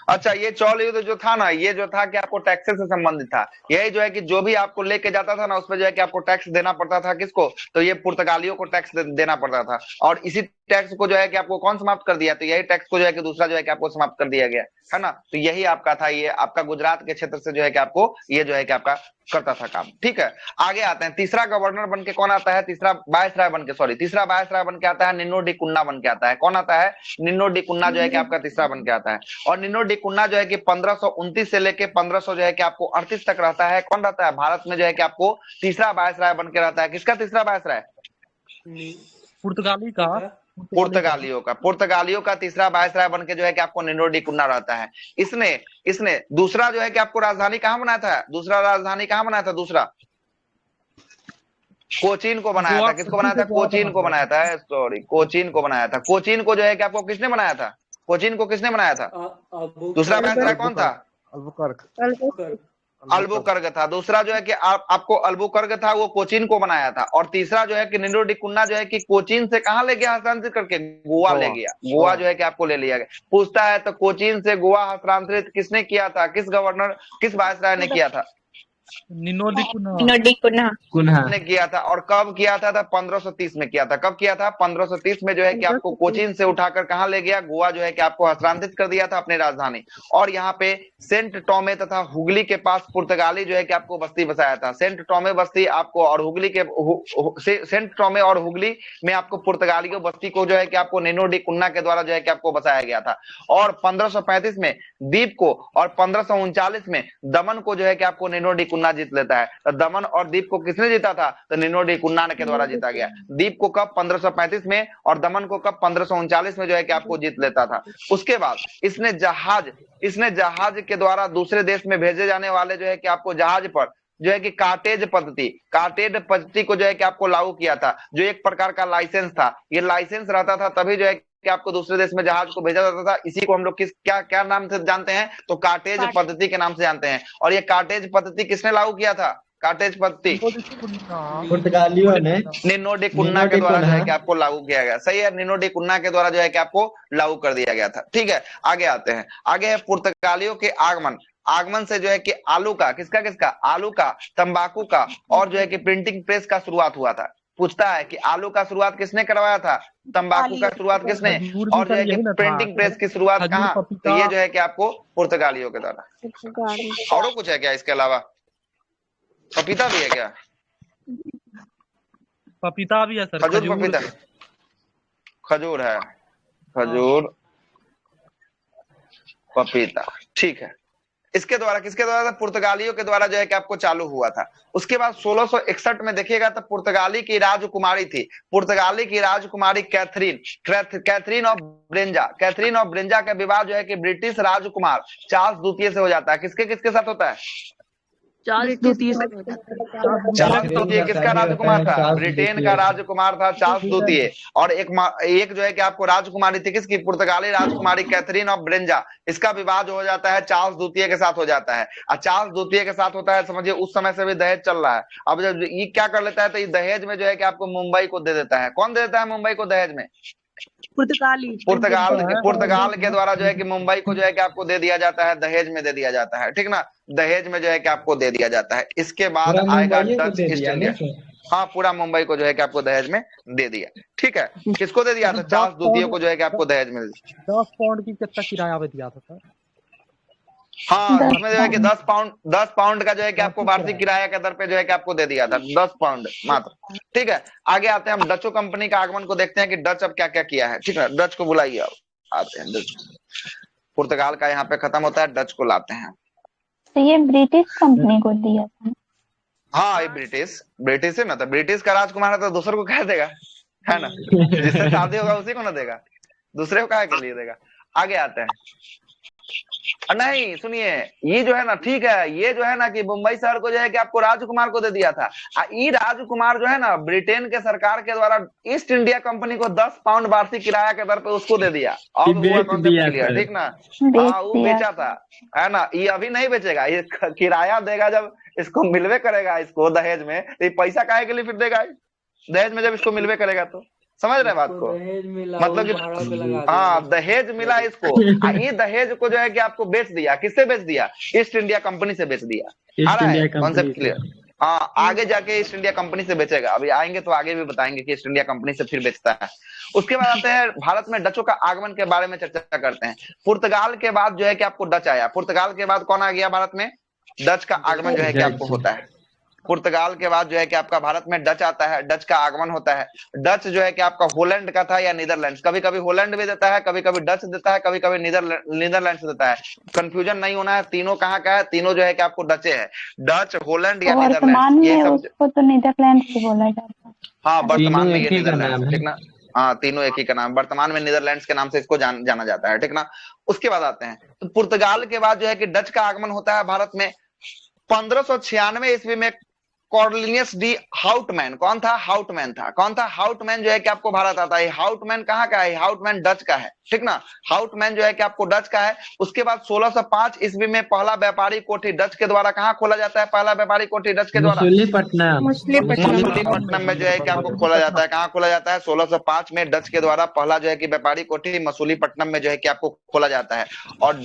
अच्छा, ये चौल युद्ध जो था ना, ये जो था कि आपको टैक्सेस से संबंधित था। यही जो है कि जो भी आपको लेके जाता था ना, उसपे जो है कि आपको टैक्स देना पड़ता था। किसको? तो ये पुर्तगालियों को टैक्स देना पड़ता था। और इसी टैक्स को जो है कि आपको कौन समाप्त कर दिया? तो यही टैक्स को जो है कि दूसरा जो है कि आपको समाप्त कर दिया गया, है ना? तो यही आपका था, ये आपका गुजरात के क्षेत्र से जो है कि आपको ये जो है कि आपका करता था काम। ठीक है, आगे आते हैं। तीसरा गवर्नर बन के कौन आता है? तीसरा वायसराय बन के आता है निन्नो डी कुन्ना बन के आता है। कौन आता है? निन्नो डी कुन्ना जो है कि आपका तीसरा बन के आता है। और निन्नो डी कुन्ना जो है कि 1529 से लेके 1500 जो है कि आपको 38 तक रहता है। कौन रहता है भारत में जो है कि आपको तीसरा वायसराय बन के रहता है? किसका तीसरा वायसराय? पुर्तगालियों का तीसरा वायसराय बन के जो है कि आपको निन्नो डी कुन्ना रहता है। इसने दूसरा जो है कि आपको राजधानी कहाँ बनाया था? दूसरा कोचीन को बनाया था। किसको बनाया था? कोचीन को बनाया था। सॉरी, कोचीन को बनाया था। कोचीन को जो है कि आपको किसने बनाया था? कोचीन को किसने बनाया था? दूसरा वायसराय कौन था? अल्बुकर्क था। दूसरा जो है कि आपको अल्बुकर्क था वो कोचीन को बनाया था। और तीसरा जो है कि निनो डी कुन्ना जो है कि कोचीन से कहां ले गया हस्तांतरित करके, गोवा ले गया। गोवा जो है कि आपको ले लिया गया। पूछता है तो कोचीन से गोवा हस्तांतरित किसने किया था, किस गवर्नर, किस वायसराय ने किया था? निनो डी कुन्हा ने किया था। और कब किया था? 1530 में किया था। कब किया था? 1530 में जो है कि आपको कोचीन से उठाकर कहां ले गया, गोवा जो है कि आपको हस्तांतरित कर दिया था अपनी राजधानी। और यहाँ पे सेंट टोमे तथा हुगली के पास पुर्तगाली जो है कि आपको बस्ती बसाया था। सेंट टोमे बस्ती आपको और हुगली के सेंट टोमे और हुगली में आपको पुर्तगालियों बस्ती को जो है कि आपको निनो डी कुन्ना के द्वारा जो है कि आपको बसाया गया था। और 1535 में द्वीप को और 1539 में दमन को जो है कि आपको निनो डी कुन्ना जीत लेता है। तो दमन और द्वीप को किसने जीता था? तो निनो डी कुन्ना के द्वारा जीता गया। द्वीप को कब? 1535 में। और दमन को कब? 1539 में जो है कि आपको जीत लेता था। उसके बाद इसने जहाज के द्वारा दूसरे देश में भेजे जाने वाले जो है कि आपको जहाज पर जो है कि कार्टेज पद्धति को जो है कि आपको लागू किया था, जो एक प्रकार का लाइसेंस था। ये लाइसेंस रहता था तभी जो है कि आपको दूसरे देश में जहाज को भेजा जाता था। इसी को हम लोग क्या नाम से जानते हैं? तो कार्टेज पद्धति के नाम से जानते हैं। और ये कार्टेज पद्धति किसने लागू किया था? कार्टेज पद्धति पुर्तगालियों ने निनो डी कुन्ना के द्वारा जो है कि आपको लागू किया गया। सही है, निनो डी कुन्ना के द्वारा जो है कि आपको लागू कर दिया गया था। ठीक है, आगे आते हैं। आगे है पुर्तगालियों के आगमन से जो है कि आलू का आलू का, तंबाकू का और जो है कि प्रिंटिंग प्रेस का शुरुआत हुआ था। पूछता है कि आलू का शुरुआत किसने करवाया था, तंबाकू का शुरुआत किसने, और जो है कि प्रिंटिंग प्रेस की शुरुआत कहाँ? तो ये जो है कि आपको पुर्तगालियों के द्वारा। और कुछ है क्या इसके अलावा? पपीता भी है क्या? पपीता भी है सर। खजूर पपीता, खजूर है, खजूर पपीता। ठीक है, इसके द्वारा किसके द्वारा? पुर्तगालियों के द्वारा जो है कि आपको चालू हुआ था। उसके बाद 1661 में देखिएगा तो पुर्तगाली की राजकुमारी थी, पुर्तगाली की राजकुमारी कैथरीन ऑफ ब्रेंजा का विवाह जो है कि ब्रिटिश राजकुमार चार्ल्स द्वितीय से हो जाता है। किसके साथ होता है? चार्ल्स द्वितीय किसका राजकुमार था? ब्रिटेन का राजकुमार था चार्ल्स द्वितीय। और एक जो है कि आपको राजकुमारी थी किसकी? पुर्तगाली राजकुमारी कैथरीन ऑफ ब्रेंजा। इसका विवाह जो हो जाता है चार्ल्स द्वितीय के साथ हो जाता है। और चार्ल्स द्वितीय के साथ होता है, समझिए उस समय से भी दहेज चल रहा है। अब जब ये क्या कर लेता है तो ये दहेज में जो है कि आपको मुंबई को दे देता है। कौन दे देता है मुंबई को दहेज में? पुर्तगाल के द्वारा जो है कि मुंबई को जो है कि आपको दे दिया जाता है, दहेज में दे दिया जाता है। ठीक ना, दहेज में जो है कि आपको दे दिया जाता है। इसके बाद आएगा डच ईस्ट इंडिया। हाँ, पूरा मुंबई को जो है कि आपको दहेज में दे दिया। ठीक है, किसको दे दिया था? चार्ल्स द्वितीय को जो है कि आपको दहेज में 10 पाउंड की कितना किराया पे दिया था सर? हाँ, उसमें जो है कि 10 पाउंड का जो है कि आपको वार्षिक किराया के दर पे जो है कि आपको दे दिया था, 10 पाउंड मात्र। ठीक है, आगे आते हैं हम डचो कंपनी का आगमन को देखते हैं कि डच अब क्या क्या किया है। ठीक है, डच को बुलाइए। अब आते हैं डच। पुर्तगाल का यहाँ पे खत्म होता है, डच को लाते हैं। तो ये ब्रिटिश कंपनी को दिया था। हाँ, ये ब्रिटिश है ना, तो ब्रिटिश का राजकुमार है तो दूसरे को कह देगा, है ना? जिससे शादी होगा उसी को ना देगा, दूसरे को काहे के लिए देगा। आगे आते हैं। नहीं सुनिए, ये जो है ना, ठीक है, ये जो है ना कि मुंबई शहर को जो है कि आपको राजकुमार को दे दिया था। ये राजकुमार जो है ना ब्रिटेन के सरकार के द्वारा ईस्ट इंडिया कंपनी को 10 पाउंड वार्षिक किराया के दर पे उसको दे दिया। अब हुआ कॉन्सेप्ट क्लियर? ठीक ना, हाँ वो बेचा था, है ना। ये अभी नहीं बेचेगा, ये किराया देगा जब इसको मिलवे करेगा इसको दहेज में, तो ये पैसा काहे के लिए फिर देगा दहेज में जब इसको मिलवे करेगा? तो समझ रहे बात को? मतलब कि हाँ, दहेज मिला इसको। ये दहेज को जो है कि आपको बेच दिया। किससे बेच दिया? ईस्ट इंडिया कंपनी से बेच दिया। आ रहा है कॉन्सेप्ट क्लियर? हाँ, आगे जाके ईस्ट इंडिया कंपनी से बेचेगा। अभी आएंगे तो आगे भी बताएंगे कि ईस्ट इंडिया कंपनी से फिर बेचता है। उसके बाद आते हैं भारत में डचों का आगमन के बारे में चर्चा करते हैं। पुर्तगाल के बाद जो है कि आपको डच आया। पुर्तगाल के बाद कौन आ गया भारत में? डच का आगमन जो है कि आपको होता है। पुर्तगाल के बाद जो है कि आपका भारत में डच आता है, डच का आगमन होता है। डच जो है कि आपका होलैंड का था या नीदरलैंड्स, कभी कभी होलैंड भी देता है, कभी कभी डच देता है, कभी कभी नीदरलैंड्स देता है। कंफ्यूजन नहीं होना है, तीनों कहाँ का है? तीनों जो है कि आपको डचे है, डच, होलैंड या नीदरलैंड्स, ये सब। उसको तो नीदरलैंड्स ही बोला जाता है। हाँ, वर्तमान में ये नीदरलैंड्स, ठीक ना। हाँ, तीनों एक ही का नाम, वर्तमान में नीदरलैंड्स के नाम से इसको जाना जाता है। ठीक ना। उसके बाद आते हैं तो पुर्तगाल के बाद जो है कि डच का आगमन होता है भारत में 1596 ईस्वी में। कॉर्लिनियस डी हाउटमैन। कौन था? हाउटमैन था। कौन था? हाउटमैन जो है कि आपको भारत आता है। हाउटमैन कहाँ का है? हाउटमैन डच का है, ठीक ना। हाउटमैन जो है कि आपको डच का है। उसके बाद 1605 ईस्वी में पहला व्यापारी कोठी डच के द्वारा कहाँ खोला जाता है? पहला व्यापारी कोठी डच के द्वारा मसूलीपट्टनम में जो है कि आपको खोला जाता है। कहाँ खोला जाता है? 1605 में डच के द्वारा पहला जो है कि व्यापारी कोठी मसूलीपट्टनम में जो है कि आपको खोला जाता है। और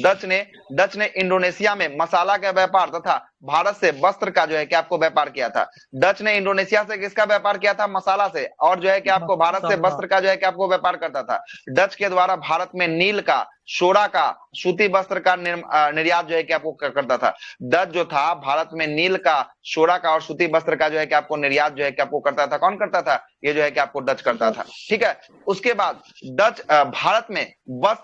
डच ने इंडोनेशिया में मसाला का व्यापार तथा भारत से वस्त्र का जो है कि आपको व्यापार किया था। डच ने इंडोनेशिया से किसका व्यापार किया था? मसाला से। और जो है कि आपको भारत से वस्त्र का जो है कि आपको व्यापार करता था। डच के द्वारा भारत में नील का, शोरा का, सूती वस्त्र का निर्यात जो है कि आपको करता था। डच जो था भारत में नील का, शोरा का और सूती वस्त्र का जो है कि आपको निर्यात जो है कि आपको करता था। कौन करता था? ये जो है कि आपको डच करता था, ठीक है। उसके बाद डच भारत में भारत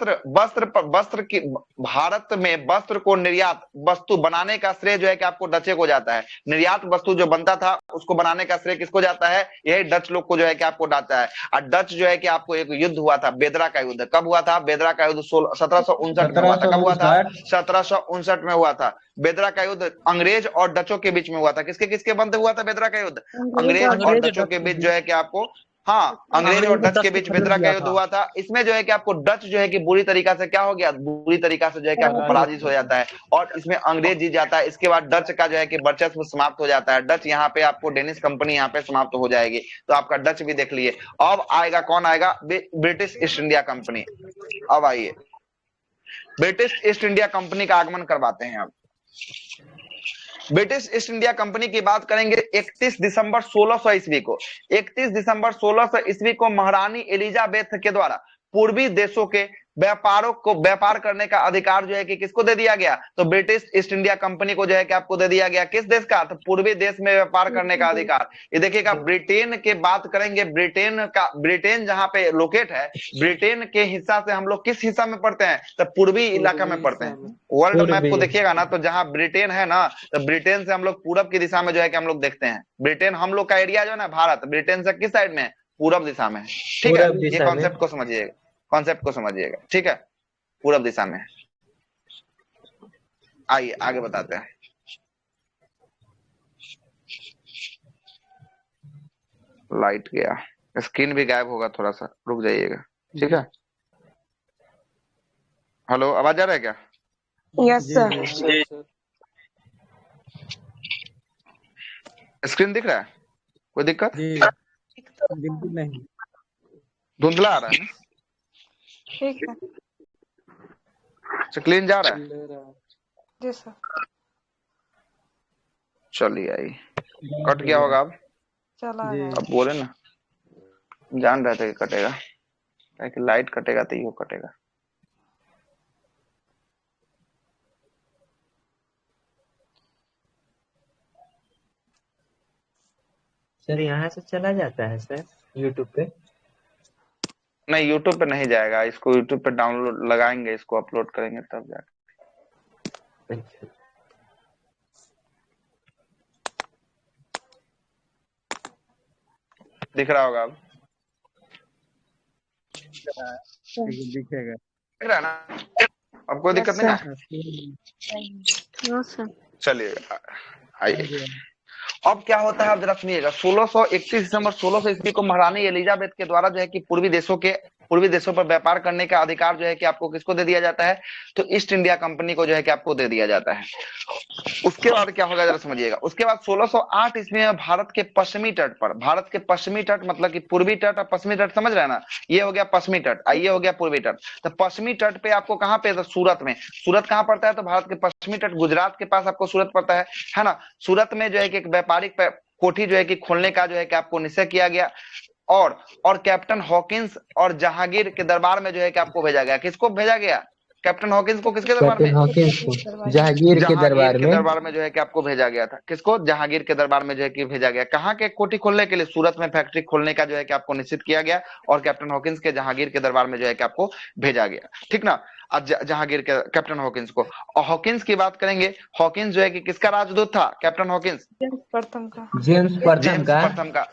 में वस्त्र को निर्यात वस्तु बनाने का श्रेय जो है कि आपको डचे को जाता है। निर्यात वस्तु जो बनता था उसको बनाने का श्रेय किसको जाता है? यही डच लोग को जो है कि आपको जाता है। और डच जो है कि आपको एक युद्ध हुआ था, बेदरा का युद्ध। कब हुआ था? बेदरा का युद्ध 1759 में हुआ था। कब हुआ था? 1759 में हुआ था। बेदरा का युद्ध अंग्रेज और डचों के बीच में हुआ था। किसके किसके बंद हुआ था बेदरा का युद्ध? अंग्रेज और डचों के बीच जो है कि आपको, हाँ, अंग्रेज और डच के बीच बेदरा का युद्ध हुआ था। इसमें जो है कि आपको डच जो है कि बुरी तरीका से क्या हो गया? बुरी तरीका से जो है कि आपको पराजित हो जाता है और इसमें अंग्रेज जीत जाता है। इसके बाद डच का जो है कि वर्चस्व समाप्त हो जाता है। डच यहाँ पे आपको डेनिश कंपनी यहाँ पे समाप्त हो जाएगी। तो आपका डच भी देख लिए। अब आएगा कौन आएगा? British east India company. अब आइए ब्रिटिश ईस्ट इंडिया कंपनी का आगमन करवाते हैं। अब ब्रिटिश ईस्ट इंडिया कंपनी की बात करेंगे 31 दिसंबर 1600 ईस्वी को। 31 दिसंबर 1600 ईस्वी को महारानी एलिजाबेथ के द्वारा पूर्वी देशों के व्यापारों को व्यापार करने का अधिकार जो है कि किसको दे दिया गया? तो ब्रिटिश ईस्ट इंडिया कंपनी को जो है कि आपको दे दिया गया। किस देश का? तो पूर्वी देश में व्यापार करने का अधिकार। ये देखिएगा, ब्रिटेन के बात करेंगे। ब्रिटेन जहां पे लोकेट है, ब्रिटेन के हिस्सा से हम लोग किस हिस्सा में पढ़ते हैं? तो पूर्वी इलाका में पढ़ते हैं। वर्ल्ड मैप को देखिएगा ना, तो जहां ब्रिटेन है ना, तो ब्रिटेन से हम लोग पूरब की दिशा में जो है कि हम लोग देखते हैं। ब्रिटेन हम लोग का एरिया जो है ना, भारत, ब्रिटेन से किस साइड में? पूरब दिशा में, ठीक है। ये कॉन्सेप्ट को समझिएगा, कॉन्सेप्ट को समझिएगा, ठीक है। पूरब दिशा में। आइए आगे बताते हैं। लाइट गया, स्क्रीन भी गायब होगा, थोड़ा सा रुक जाइएगा, ठीक है। हेलो, आवाज आ रहा है क्या? Yes sir. स्क्रीन दिख रहा है? कोई दिक्कत? बिल्कुल नहीं, धुंधला आ रहा है ना? ठीक है क्लीन जा रहा है? जी सर। चलिए आई, कट गया होगा अब। चला अब बोले ना, जान रहे थे कि कटेगा, कि लाइट कटेगा तो यो कटेगा। सर यहाँ से चला जाता है सर यूट्यूब पे? नहीं, यूट्यूब पे नहीं जाएगा। इसको यूट्यूब पे डाउनलोड लगाएंगे, इसको अपलोड करेंगे तब जाकर। दिख रहा होगा अब? दिखेगा, दिख रहा है ना? अब कोई दिक्कत नहीं है? चलिए आइए। अब क्या होता है, अब जरा सुनिएगा। 31 दिसंबर 1600 ईस्वी को महारानी एलिजाबेथ के द्वारा जो है कि पूर्वी देशों पर व्यापार करने का अधिकार जो है कि आपको किसको दे दिया जाता है? तो ईस्ट इंडिया कंपनी को जो है कि आपको दे दिया जाता है। उसके बाद क्या होगा जरा समझिएगा। उसके बाद 1608 ईस्वी में भारत के पश्चिमी तट पर, भारत के पश्चिमी तट मतलब कि पूर्वी तट और पश्चिमी तट, समझ रहे हैं ना? ये हो गया पश्चिमी तट, ये हो गया पूर्वी तट। तो पश्चिमी तट पे आपको कहाँ पे? तो सूरत में। सूरत कहाँ पड़ता है? तो भारत के पश्चिमी तट गुजरात के पास आपको सूरत पड़ता है ना। सूरत में जो है कि एक व्यापारिक कोठी जो है कि खोलने का जो है कि आपको निश्चय किया गया और कैप्टन हॉकिंस और जहांगीर के दरबार में जो है कि आपको भेजा गया। किसको भेजा गया? कैप्टन हॉकिंस को किसके दरबार में? जहांगीर के दरबार में जो है कि आपको भेजा गया था। किसको? जहांगीर के दरबार में जो है कि भेजा गया। कहाँ के कोठी खोलने के लिए? सूरत में फैक्ट्री खोलने का जो है कि आपको निश्चित किया गया और कैप्टन हॉकिंस के जहांगीर के दरबार में जो है कि आपको भेजा गया, ठीक ना। जहांगीर के कैप्टन हॉकिंस को। और हॉकिंस की बात करेंगे, हॉकिंस जो है कि किसका राजदूत था कैप्टन हॉकिंस? जेम्स प्रथम का। जेम्स प्रथम का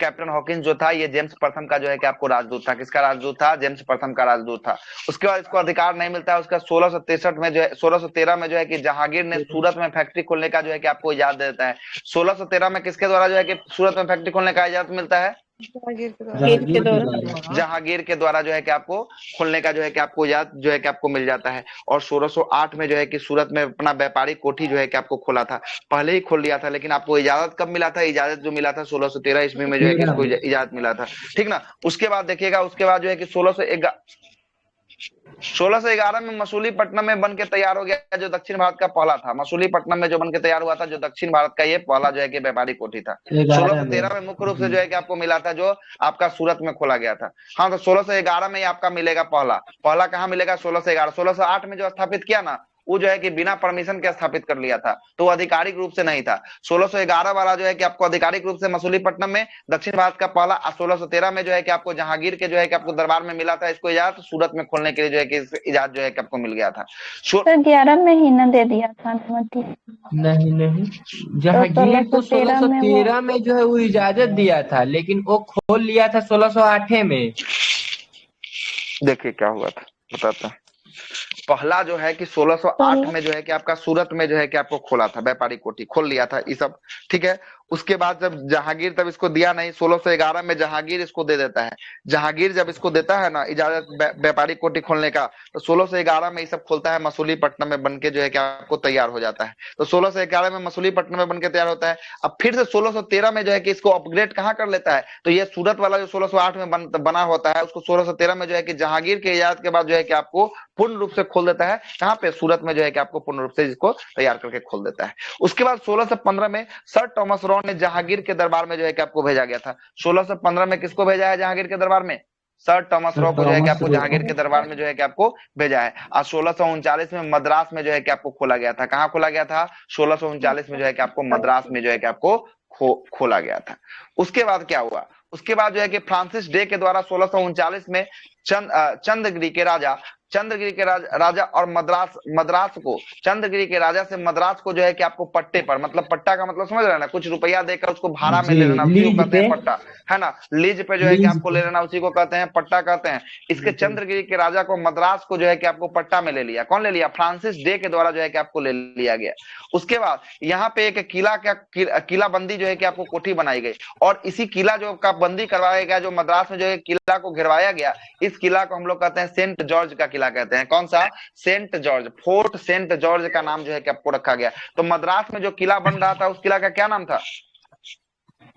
कैप्टन हॉकिंस जो था ये जेम्स प्रथम का जो है कि आपको राजदूत था। किसका राजदूत था? जेम्स प्रथम का राजदूत था। उसके बाद इसको अधिकार नहीं मिलता है, उसका 1663 में जो है 1613 में जो है कि जहांगीर ने सूरत में फैक्ट्री खोलने का जो है कि आपको इजाजत देता है। 1613 में किसके द्वारा जो है कि सूरत में फैक्ट्री खोलने का इजाजत मिलता है? जहांगीर के द्वारा जो है कि आपको खोलने का जो है कि आपको इजाजत जो है कि आपको मिल जाता है। और 1608 में जो है कि सूरत में अपना व्यापारिक कोठी जो है कि आपको खोला था, पहले ही खोल लिया था, लेकिन आपको इजाजत कब मिला था? इजाजत जो मिला था 1613 ईस्वी में जो है कि इसको इजाजत मिला था, ठीक ना। उसके बाद देखिएगा, उसके बाद जो है कि 1611 में मसूलीपट्टनम में बन के तैयार हो गया, जो दक्षिण भारत का पहला था। मसूलीपट्टनम में जो बन के तैयार हुआ था, जो दक्षिण भारत का ये पहला जो है कि व्यापारिक कोठी था। 1613 में मुख्य रूप से जो है कि आपको मिला था, जो आपका सूरत में खोला गया था। हाँ, तो 1611 में आपका मिलेगा पहला कहाँ मिलेगा? 1611। 1608 में जो स्थापित किया ना, वो जो है कि बिना परमिशन के स्थापित कर लिया था, तो आधिकारिक रूप से नहीं था। 1611 वाला जो है कि आपको आधिकारिक रूप से मसूलीपट्टनम में दक्षिण भारत का पहला। 1613 में जो है कि आपको जहांगीर के जो है कि आपको दरबार में मिला था इसको इजाजत, सूरत में खोलने के लिए जो है कि इजाजत जो है कि आपको मिल गया था। 11 में ही ना दे दिया था अनुमति? नहीं, जहांगीर तो 1613 में जो है वो इजाजत दिया था, लेकिन वो खोल लिया था 1608 में। देखिए क्या हुआ था, बताता। पहला जो है कि 1608 में जो है कि आपका सूरत में जो है कि आपको खोला था, व्यापारिक कोठी खोल लिया था, ये सब ठीक है। उसके बाद जब जहांगीर तब इसको दिया नहीं, 1611 में जहांगीर इसको दे देता है। जहांगीर जब इसको देता है ना इजाजत व्यापारिक कोठी खोलने का, तो 1611 में ये सब खोलता है, मसूलीपट्टनम में बनके जो है कि आपको तैयार हो जाता है। तो 1611 में मसूलीपट्टनम में बनके तैयार होता है। अब फिर से 1613 में जो है कि इसको अपग्रेड कहाँ कर लेता है, तो ये सूरत वाला जो 1608 में बना होता है, उसको 1613 में जो है कि जहांगीर के इजाजत के बाद जो है कि आपको पूर्ण रूप से खोल देता है। कहाँ पे? सूरत में जो है कि आपको पूर्ण रूप से इसको तैयार करके खोल देता है। उसके बाद 1615 में सर टॉमस रॉ ने जहांगीर के दरबार में जो है कि आपको भेजा गया था। 1615 में किसको भेजा है जहांगीर के दरबार में? सर टॉमस रॉ को जो है कि आपको जहांगीर के दरबार में जो है कि आपको भेजा है। और 1639 में मद्रास में जो है कि आपको खोला गया था। कहाँ खोला गया था? 1639 में जो है कि आपको मद्रास में जो है कि आपको खोला गया था। उसके बाद क्या हुआ? उसके बाद जो है कि फ्रांसिस डे के द्वारा 1639 में चंद्रगिरी के राजा और मद्रास को चंद्रगिरी के राजा से मद्रास को जो है कि आपको पट्टे पर, मतलब पट्टा का मतलब समझ रहे हैं ना, कुछ रुपया देकर उसको भाड़ा में ले लेना, उसी को कहते हैं पट्टा, है ना। लीज पे जो है कि आपको ले लेना, उसी को कहते हैं पट्टा कहते हैं। इसके चंद्रगिरी के राजा को मद्रास को जो है कि आपको पट्टा में ले लिया। कौन ले लिया? फ्रांसिस डे के द्वारा जो है कि आपको ले लिया गया। उसके बाद यहाँ पे एक किला बंदी जो है कि आपको कोठी बनाई गई, और इसी किला जो का बंदी करवाया गया, जो मद्रास में जो है किला को घिरवाया गया, इस किला को हम लोग कहते हैं सेंट जॉर्ज का किला कहते हैं। कौन सा? Saint George, Fort Saint George का नाम जो है कि आपको रखा गया। तो मद्रास में जो किला बन रहा था उस किला का क्या नाम था?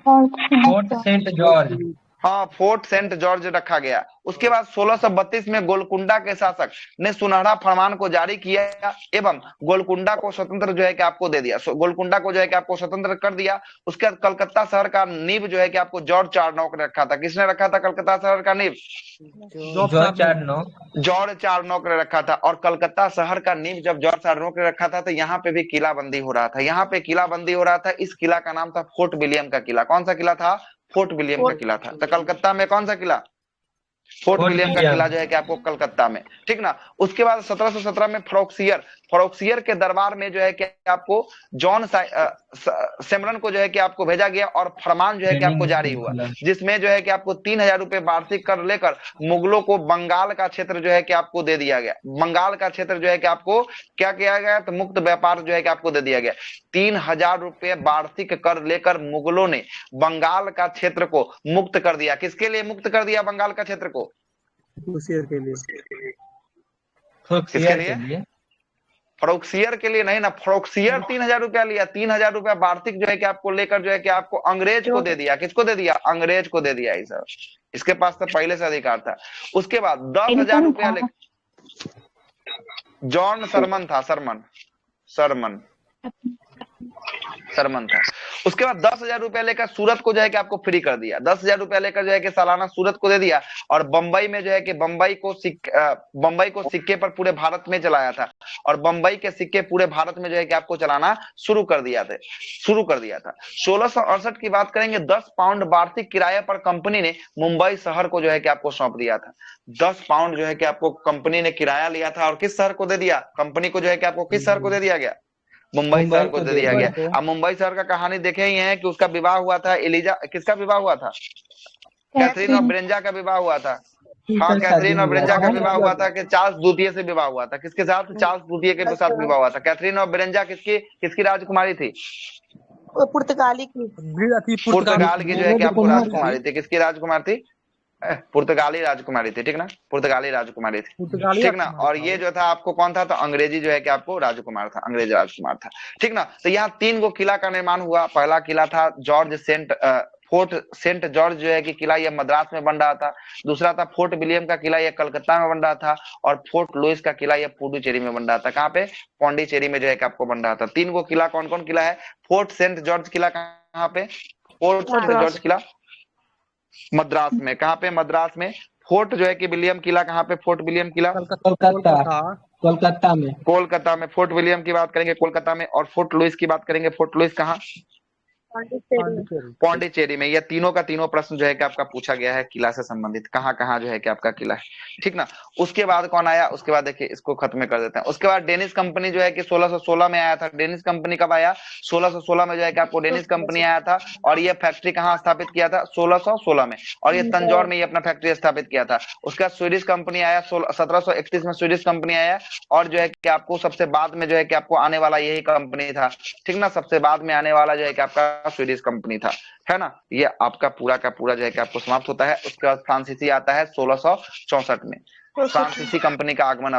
Fort Saint George. हाँ, फोर्ट सेंट जॉर्ज रखा गया। उसके बाद 1632 में गोलकुंडा के शासक ने सुनहरा फरमान को जारी किया एवं गोलकुंडा को स्वतंत्र जो है कि आपको दे दिया। गोलकुंडा को जो है कि आपको स्वतंत्र कर दिया। उसके बाद कलकत्ता शहर का नींव जो है कि आपको जॉर्ज चारनॉक ने रखा था। किसने रखा था कलकत्ता शहर का नींव? जॉर्ज चारनॉक ने रखा था। और कलकत्ता शहर का नींव जब जॉर्ज चारनॉक ने रखा था, तो यहाँ पे भी किला बंदी हो रहा था। यहाँ पे किला बंदी हो रहा था। इस किला का नाम था फोर्ट विलियम का किला। कौन सा किला था? फोर्ट विलियम का किला था। तो कलकत्ता में कौन सा किला? फोर्ट विलियम का किला जो है कि आपको कलकत्ता में, ठीक ना। उसके बाद 1717 में फरोक्सियर के दरबार में जो है कि आपको जॉन सेमरन को जो है कि आपको भेजा गया, और फरमान जो है कि आपको जारी हुआ, जिसमें जो है कि आपको 3000 रुपए वार्षिक कर लेकर मुगलों को बंगाल का क्षेत्र जो है कि आपको दे दिया गया। बंगाल का क्षेत्र जो है कि आपको क्या किया गया? तो मुक्त व्यापार जो है कि आपको दे दिया गया। 3000 रुपए वार्षिक कर लेकर मुगलों ने बंगाल का क्षेत्र को मुक्त कर दिया। किसके लिए मुक्त कर दिया बंगाल का क्षेत्र को? फरोक्सियर के लिए। किसके लिए? फरोक्सियर के लिए नहीं ना। फरोक्सियर 3000 रुपया लिया। 3000 रुपया वार्षिक जो है कि आपको लेकर जो है कि आपको अंग्रेज को दे दिया। किसको दे दिया? अंग्रेज को दे दिया। सब इसके पास तो पहले से अधिकार था। उसके बाद 10,000 रुपया ले, जॉन सरमन था। सरमन था। उसके बाद 10,000 रुपया लेकर सूरत को जो है कि आपको फ्री कर दिया, 10,000 रुपया लेकर जो है कि सालाना सूरत को दे दिया, और बंबई में जो है कि बंबई को सिक्के पर पूरे भारत में चलाया था, और बंबई के सिक्के पूरे भारत में जो है कि आपको चलाना शुरू कर दिया था 1668 की बात करेंगे, 10 पाउंड वार्षिक किराए पर कंपनी ने मुंबई शहर को जो है कि आपको सौंप दिया था। 10 पाउंड जो है कि आपको कंपनी ने किराया लिया था, और किस शहर को दे दिया, कंपनी को जो है कि आपको किस शहर को दे दिया गया, मुंबई शहर को दे दिया गया। अब मुंबई शहर का कहानी देखे ही है कि उसका विवाह हुआ था किसका विवाह हुआ था, कैथरीन और ब्रेंजा का विवाह हुआ था। हाँ, कैथरीन और ब्रेंजा का विवाह हुआ था कि चार्ल्स द्वितीय से विवाह हुआ था। किसके साथ? चार्ल्स द्वितीय के साथ विवाह हुआ था। कैथरीन और ब्रेंजा किसकी राजकुमारी थी? पुर्तगाली की, पुर्तगाल की जो है कि आपको राजकुमारी थी। किसकी राजकुमार थी? पुर्तगाली राजकुमारी थी, ठीक ना, पुर्तगाली राजकुमारी थी, ठीक ना। और ये जो था आपको कौन था, तो अंग्रेजी जो है कि आपको राजकुमार था, अंग्रेज राजकुमार था, ठीक ना। तो यहाँ 3 गो किला का निर्माण हुआ। पहला किला था फोर्ट सेंट जॉर्ज जो है कि किला, यह मद्रास में बन रहा था। दूसरा था फोर्ट विलियम का किला, यह कलकत्ता में बन रहा था। और फोर्ट लुइस का किला, यह पुडुचेरी में बन रहा था। कहाँ पे? पौंडीचेरी में जो है कि आपको बन रहा था। 3 गो किला कौन कौन किला है? फोर्ट सेंट जॉर्ज किला कहाँ पे? फोर्ट सेंट जॉर्ज किला मद्रास में। कहाँ पे? मद्रास में। फोर्ट जो है कि विलियम किला कहाँ पे? फोर्ट विलियम किला कोलकाता में। फोर्ट विलियम की बात करेंगे कोलकाता में, और फोर्ट लुइस की बात करेंगे, फोर्ट लुइस कहाँ? पौंडीचेरी में। यह तीनों का तीनों प्रश्न जो है कि आपका पूछा गया है किला से संबंधित, कहाँ कहाँ जो है कि आपका किला है, ठीक ना। उसके बाद कौन आया? उसके बाद देखिए इसको खत्म कर देते हैं। उसके बाद डेनिश कंपनी जो है कि 1616 में आया था। डेनिश कंपनी कब आया? 1616 में जो है कि आपको डेनिश कंपनी आया था। और ये फैक्ट्री कहाँ स्थापित किया था? 1616 में। और ये तंजौर में ये अपना फैक्ट्री स्थापित किया था। उसका स्वीडिश कंपनी आया 1731 में, स्वीडिश कंपनी आया। और जो है कि आपको सबसे बाद में जो है कि आपको आने वाला यही कंपनी था, ठीक ना, सबसे बाद में आने वाला जो है कि आपका स्वीडिश कंपनी था, है ना। ये आपका पूरा का पूरा जो है कि आपको समाप्त होता है। उसके बाद फ्रांसीसी आता है 1664 में। फ्रांसीसी कंपनी का आगमन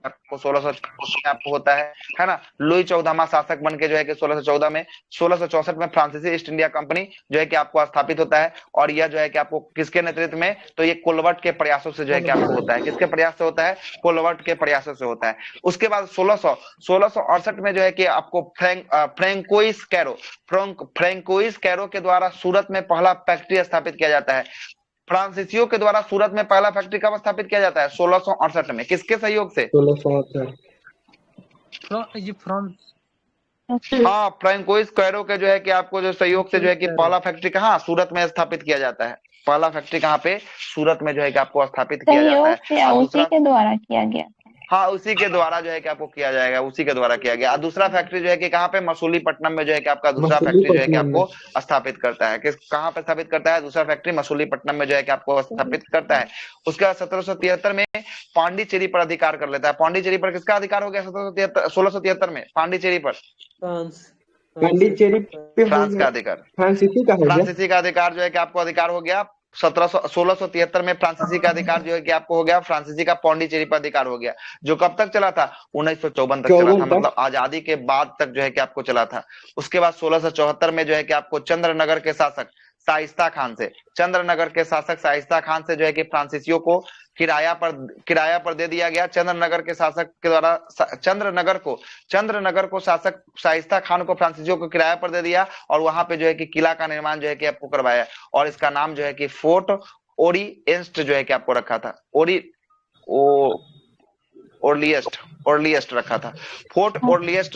आपको 1664 में आपको होता है ना। लुई 14वां शासक बन के जो है कि 1614 में, 1664 में फ्रांसीसी ईस्ट इंडिया कंपनी जो है कि आपको स्थापित होता है। और यह जो है कि आपको किसके नेतृत्व में? तो ये कोलवर्ट के प्रयासों से जो है कि आपको होता है। किसके प्रयास से होता है? कोलवर्ट के प्रयासों से होता है। उसके बाद 1668 में जो है कि आपको फ्रैंकोइस कैरो के द्वारा सूरत में पहला फैक्ट्री स्थापित किया जाता है। फ्रांसीसियों के द्वारा सूरत में पहला फैक्ट्री कब स्थापित किया जाता है? 1668 में। किसके सहयोग से? 1668 हाँ, फ्रैंकोइस कैरो के जो है कि आपको जो सहयोग से जो है कि पहला फैक्ट्री कहाँ? सूरत में स्थापित किया जाता है। पहला फैक्ट्री कहाँ पे? सूरत में जो है कि आपको स्थापित किया जाता है। उसी के द्वारा किया गया। हाँ, उसी के द्वारा जो है कि आपको किया जाएगा, उसी के द्वारा किया गया। दूसरा फैक्ट्री जो है कि कहाँ पे? मसूलीपट्टनम में जो है कि आपका दूसरा फैक्ट्री जो है कि आपको स्थापित करता है। किस कहाँ पे स्थापित करता है? दूसरा फैक्ट्री मसूलीपट्टनम में जो है कि आपको स्थापित करता है। उसके बाद 1773 में पांडिचेरी पर अधिकार कर लेता है। पांडिचेरी पर किसका अधिकार हो गया? 1673 में पांडिचेरी पर फ्रांस का अधिकार, फ्रांसीसी का अधिकार जो है कि आपको अधिकार हो गया। 1673 में फ्रांसीसी का अधिकार जो है कि आपको हो गया, फ्रांसीसी का पौंडीचेरी पर अधिकार हो गया, जो कब तक चला था? 1954 तक चला था, मतलब आजादी के बाद तक जो है कि आपको चला था। उसके बाद 1674 में जो है कि आपको चंद्रनगर के शासक शाइस्ता खान से जो है कि फ्रांसीसियों को किराया पर दे दिया गया। चंद्रनगर के शासक के द्वारा चंद्रनगर को शासक शाइस्ता खान को फ्रांसीसियों को किराया पर दे दिया, और वहां पे जो है कि किला का निर्माण जो है कि आपको करवाया। और इसका नाम जो है कि फोर्ट ओरिएंट जो है कि आपको रखा था, ओरलियस्ट रखा था। फोर्ट ओरलियंस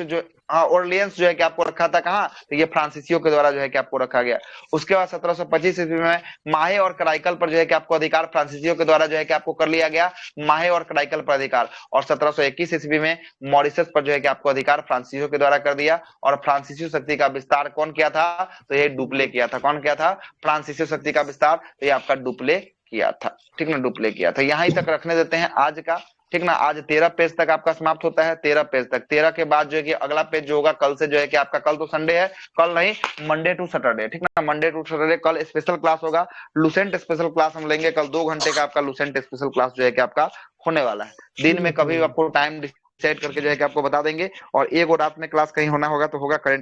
जो है कि आपको रखा था कहाँ? तो ये फ्रांसीसियों के द्वारा जो है कि आपको रखा गया। उसके बाद 1725 ईस्वी में माहे और कराईकल पर जो है कि आपको अधिकार फ्रांसीसियों के द्वारा जो है कि आपको कर लिया गया, माहे और कराईकल पर अधिकार। और 1721 ईस्वी में मॉरिशस पर जो है कि आपको अधिकार फ्रांसीसियों के द्वारा कर दिया। और फ्रांसीसी शक्ति का विस्तार कौन किया था? तो ये डुप्ले किया था। कौन किया था? फ्रांसीसी शक्ति का विस्तार तो ये आपका डुप्ले किया था, ठीक ना, डुप्ले किया था। यहां तक रखने देते हैं आज का, ठीक ना। आज 13 पेज तक आपका समाप्त होता है, 13 पेज तक। 13 के बाद जो है कि अगला पेज जो होगा कल से जो है कि आपका, कल तो संडे है, कल नहीं, मंडे टू सैटरडे, ठीक ना, मंडे टू सैटरडे कल स्पेशल क्लास होगा। लुसेंट स्पेशल क्लास हम लेंगे कल, 2 घंटे का आपका लुसेंट स्पेशल क्लास जो है कि आपका होने वाला है। दिन में कभी आपको टाइम डिसाइड करके जो है कि आपको बता देंगे। और एक और रात में क्लास कहीं होना होगा तो होगा करंट